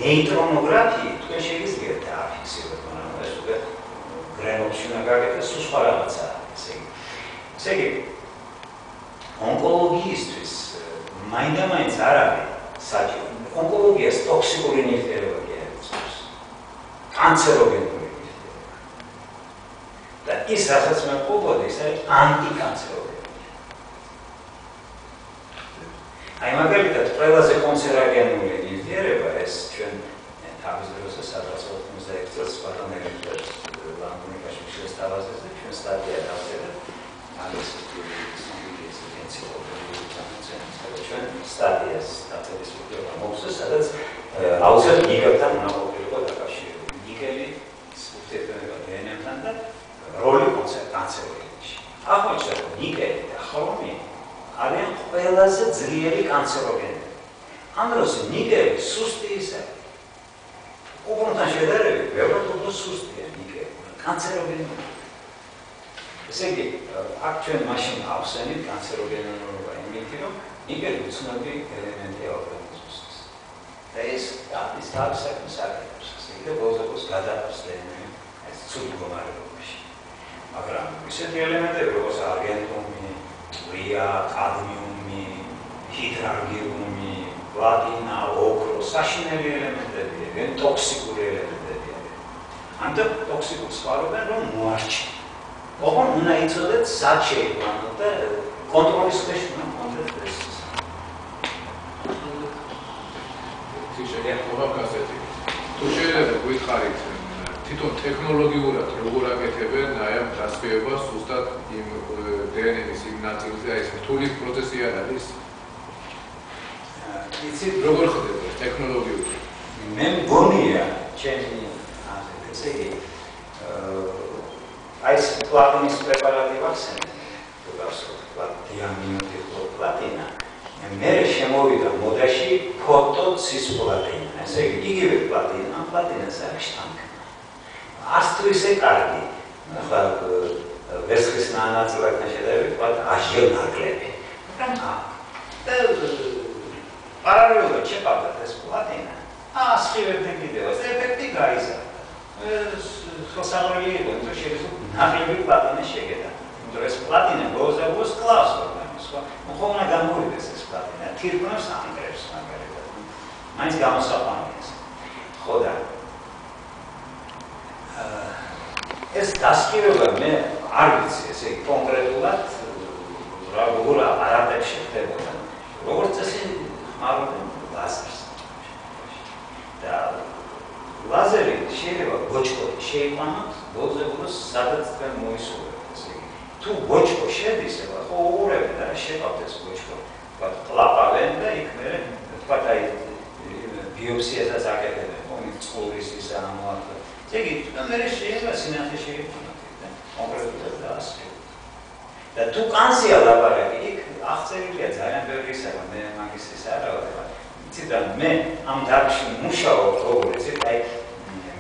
ნეიტრონოგრაფიით თქვენ შეგიძლიათ დააფიქსიროთ, მაგრამ ეს უკვე გრენოლში უნდა გაკეთდეს, თუ სხვა რაღაცაა, ესე იგი. ესე იგი, ონკოლოგიისთვის მაინდა-მაინც არ არის საჭირო. ონკოლოგიას ტოქსიკური ნივთიერება კი არ იწვევს. კანცეროგენური ნივთიერება. და ის, რასაც მე ვყობოდი, ის არის ანტიკანცეროგენი. აი მაგალითად, ყველაზე კონცეროგენული ნივთიერება ეს ჩვენ თავის დროზე სადღაც 86 წელს ბატონერის ლანგუნიკაში შესთავაზეს და ჩვენ სტატია დავწერეთ არის ის ჩვენ სტატიას დაწერის უფლება მოგვცეს, სადაც აუცილებლად ნიკელთან უნდა ყოფილიყო დაკავშირებული. ნიკელი ურთიერთობა დნმ-თან და როლი კანცეროგენში. აღმოჩნდა, რომ ნიკელი და ხრომი არიან ყველაზე ძლიერი კანცეროგენები. ამ დროს ნიკელი სუსტი ისე. უბრალოდ შედარებით, ბევრად უფრო სუსტია ნიკელი, კანცეროგენები. ესე იგი, აქ ჩვენ მაშინ ავსენით კანცეროგენობა იმითი, რომ ნიკელი უცნობი ელემენტია ორგანიზმისთვის. და ეს ის თავის საქმეს აკეთებს, ესე იგი, ბოლოს გადააქვს დნმ-ს ეს ცუდ მდგომარეობაში. მაგრამ ისეთი ელემენტები, როგორც არგენტუმი, რია, კადმიუმი, ჰიდრარგიუმი, პლატინა, ოქრო, საშინელი ელემენტებია, ან ტოქსიკური ელემენტებია. ამიტომ ტოქსიკურს ხარობენ, რომ მოარჩენ. ოღონდ უნდა იცოდეთ, სად შეიყვანოთ და კონტროლის ქვეშ უნდა კონკრეტ ეს. თუ შეიძლება გვითხარით თვითონ ტექნოლოგიურად როგორ აკეთებენ აი ამ დასწრებას ზუსტად იმ დნმ-ის იმ ნაწილზე აი ეს რთული პროცესი არ არის? იცით როგორ ხდება ტექნოლოგიურად? მე მგონია ჩემი ესე იგი აი ეს პლატინის პრეპარატი ვახსენე თუ გასულ დიამინოდი პლატინა მე შემოვიდა მოდაში ფოტოცისპლატინა ესე იგი იგივე პლატინა პლატინას არის შთანხმება არც თუ ისე კარგი ახლა ვერცხლის ნაწილაკთან შედარებით ვთქვათ აშჯერ ნაკლები პარალელურად შეყავდათ ეს პლატინა ასხივებდნენ კიდევ ეს ეფექტი გაიზარდა ხელსაყრელი იყო იმიტომ შეიძლება ნაკლები პლატინა შეგედა იმიტომ ეს პლატინა ბოლოს კლავს ორგანიზმს ხო უნდა გამოვიდეს ეს პლატინა თირკმებს ანგრევს მაგალითად მაინც გამოსაყვანია ხო და ეს დასკირება მე არ ვიცი ესე იგი კონკრეტულად როგორ არაფერში ხდებოდა როგორც წესი ხმარობენ ლაზერს და ლაზერი შეიძლება ბოჭკოთი შეიყვანოთ ბოლოს სადაც თქვენ მოისურვებთ ესე იგი თუ ბოჭკო შედის ეხლა ხო უყურებთ და შეყავთ ეს ბოჭკო თქვა კლაპავენ და იქ მე თქვა აი ბიოპსიასაც აკეთებენ ხომ წყურის ის ამოაყ ესე იგი მე შეიძლება სინათლე შეიყვანოთ და კონკრეტულად დაასრულოთ და თუ კანსია ლაბორატორია იქ აღწერილია ძალიან ბევრი ისაა მე მაგისტრის არა ვარ იცით რა მე ამ დარგში მუშაობ როგორც იცით აი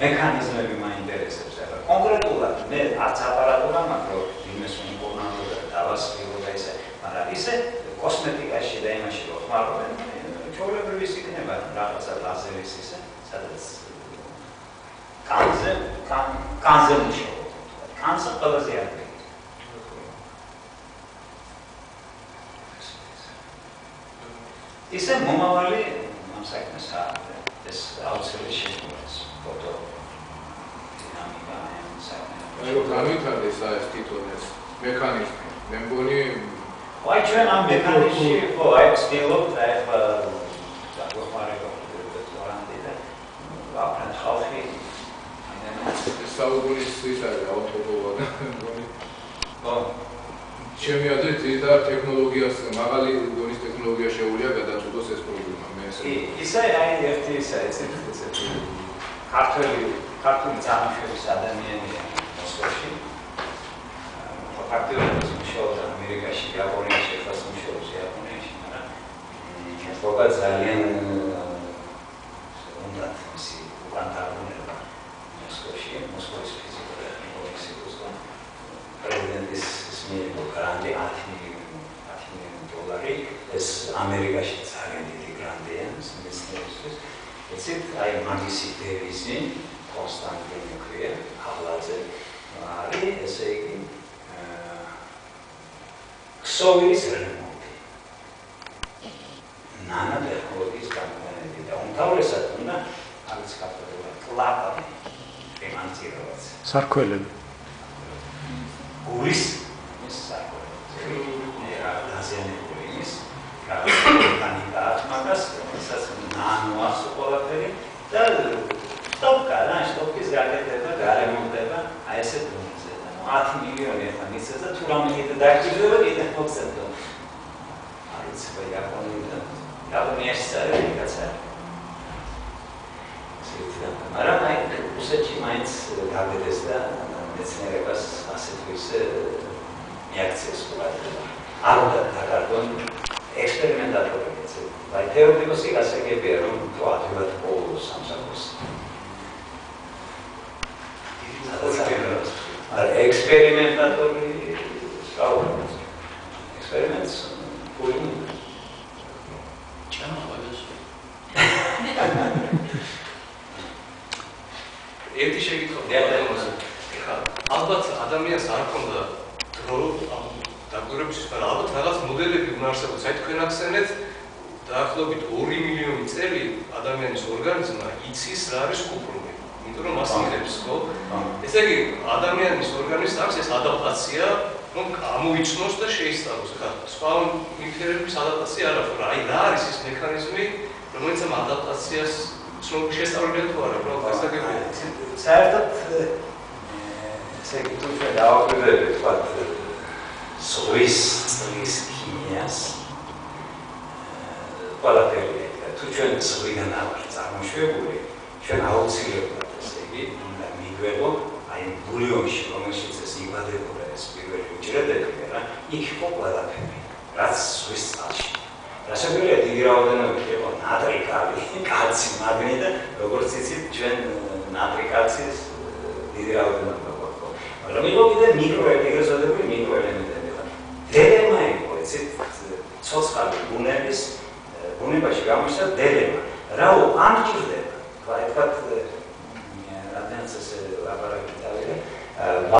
მექანიზმები მაინტერესებს ახლა კონკრეტულად მე არც აპარატურა მაქვს რომ იმეს უნიკურნალო და დავასრულო და ისე მაგრამ ისე კოსმეტიკაში და იმაში რომ ხმარობენ ჩვეულებრივი იქნება რაღაცა ლაზერის ისე სადაც კანზე მუშაობ კანზე ყველაზე არის ისე მომავალი ამ საქმეს ეს აუცილებელი შექმნას ფოტო დინამიკა ამ საქმეს. აი რომ განვითარდეს ეს თვითონ ეს მექანიზმი. მე მგონი აი ჩვენ ამ მექანიზმში ხო აი ვცდილობთ აი ახლა დაგვეხმარება დოქტორანტი და ვაფრენ ხალხი საუბრის ის არის ავტობობა და მგონი ხო ჩემი აზრით ძირითადად ტექნოლოგიას მაღალი დონის ტექნოლოგია შეუძლია გადაწყვეტოს ეს პრობლემა მე ისე აი ერთი ისე ესეთი ქართული წარმოშობის ადამიანია მოსკოვში ფაქტობრივად მუშაობს ამერიკაში იაპონიაში ხას მუშაობს იაპონიაში მაგრამ მოხდა ძალიან უნდა ისე უკანტარუნება მოსკოვის ფიზიკურ ინსტიტუტთან პრეზიდენტის მიიღო გრანტი $10 მილიონ ეს ამერიკაში ძალიან დიდი გრანტია მეცნიერებისთვის ეცით აი მაგისი დევიზი კონსტანტინე მიქრია აბლაძე არის ესე იგი ქსოვილის რემონტი ნანოტექნოლოგიის განვითარება და უმთავრესად უნდა არის კაპიტალურად კლაპავი რემონტირovat სარქველები გულის დაზიანების განვითარებას მაგას რასაც ნანოას ყველაფერი და სტოპკის გაკეთება, გარემონტება აი ესე დონეზე და 10 მილიონი ახლა მისცეს და თუ რამე კიდე დაგვიძება კიდე მოხსენდა არის იაპონიაში არის კაცარი მაგრამ აი რუსეთში მაინც გავედეს და მეცნიერებას ასეთ ისე რეაქციას ყურადღება არ უნდა დაკარგონ ექსპერიმენტატორებიც აი თეორიულად გასაგებია რომ თუ ადვილად ყოველ სამსახურს არ ექსპერიმენტატორი სწავლობს ექსპერიმენტს პულინ ჩამოვადეს ერთი შეგიძლია და ალბათ ადამიანს არ ქონდა დრო დაკვირვებისთვის, მაგრამ ალბათ რაღაც მოდელები უნდა არსებობდეს. აი თქვენ ახსენეთ დაახლოებით 2 მილიონი წელი ადამიანის ორგანიზმმა იცის რა არის კუპრუმი. იმიტომ რომ მას იღებს, ხო? ესე იგი ადამიანის ორგანიზმს აქვს ეს ადაპტაცია, რომ გამოიცნოს და შეისწავლოს. ხა სხვა ნივთიერების ადაპტაცია არ აქვს, აი რა არის ეს მექანიზმი, რომელიც ამ ადაპტაციას შესწავლილია თუ არა, უბრალოდ გასაგებია. საერთოდ ესე იგი თუ ჩვენ დავაკვირდებით ვთქვათ ზღვის წლის ქიმიას ყველაფერი თუ ჩვენ ზღვიდან ავარ წარმოშვებული ჩვენ აუცილებლად ესე იგი უნდა მიგვეღო აი ბულიონში რომელშიც ეს იბადებოდა ეს პირველი უჯრედები რა იქ იყო ყველაფერი რაც ზღვის წყალში რასაკვირველია დიდი რაოდენობით იყო ნატრიკალი კალცი მაგნი და როგორც იცით ჩვენ ნატრიკალცის დიდი რაოდენობა გვაქვს მაგრამ იყო კიდე მიკროელემენტები მიკროელემენტები დელემა იყო იცით ცოცხალი ბუნებაში გამოიშვა დელემა რაო ამ ჭირდება თქვა ერთად რადენს ეს ლაბორატორია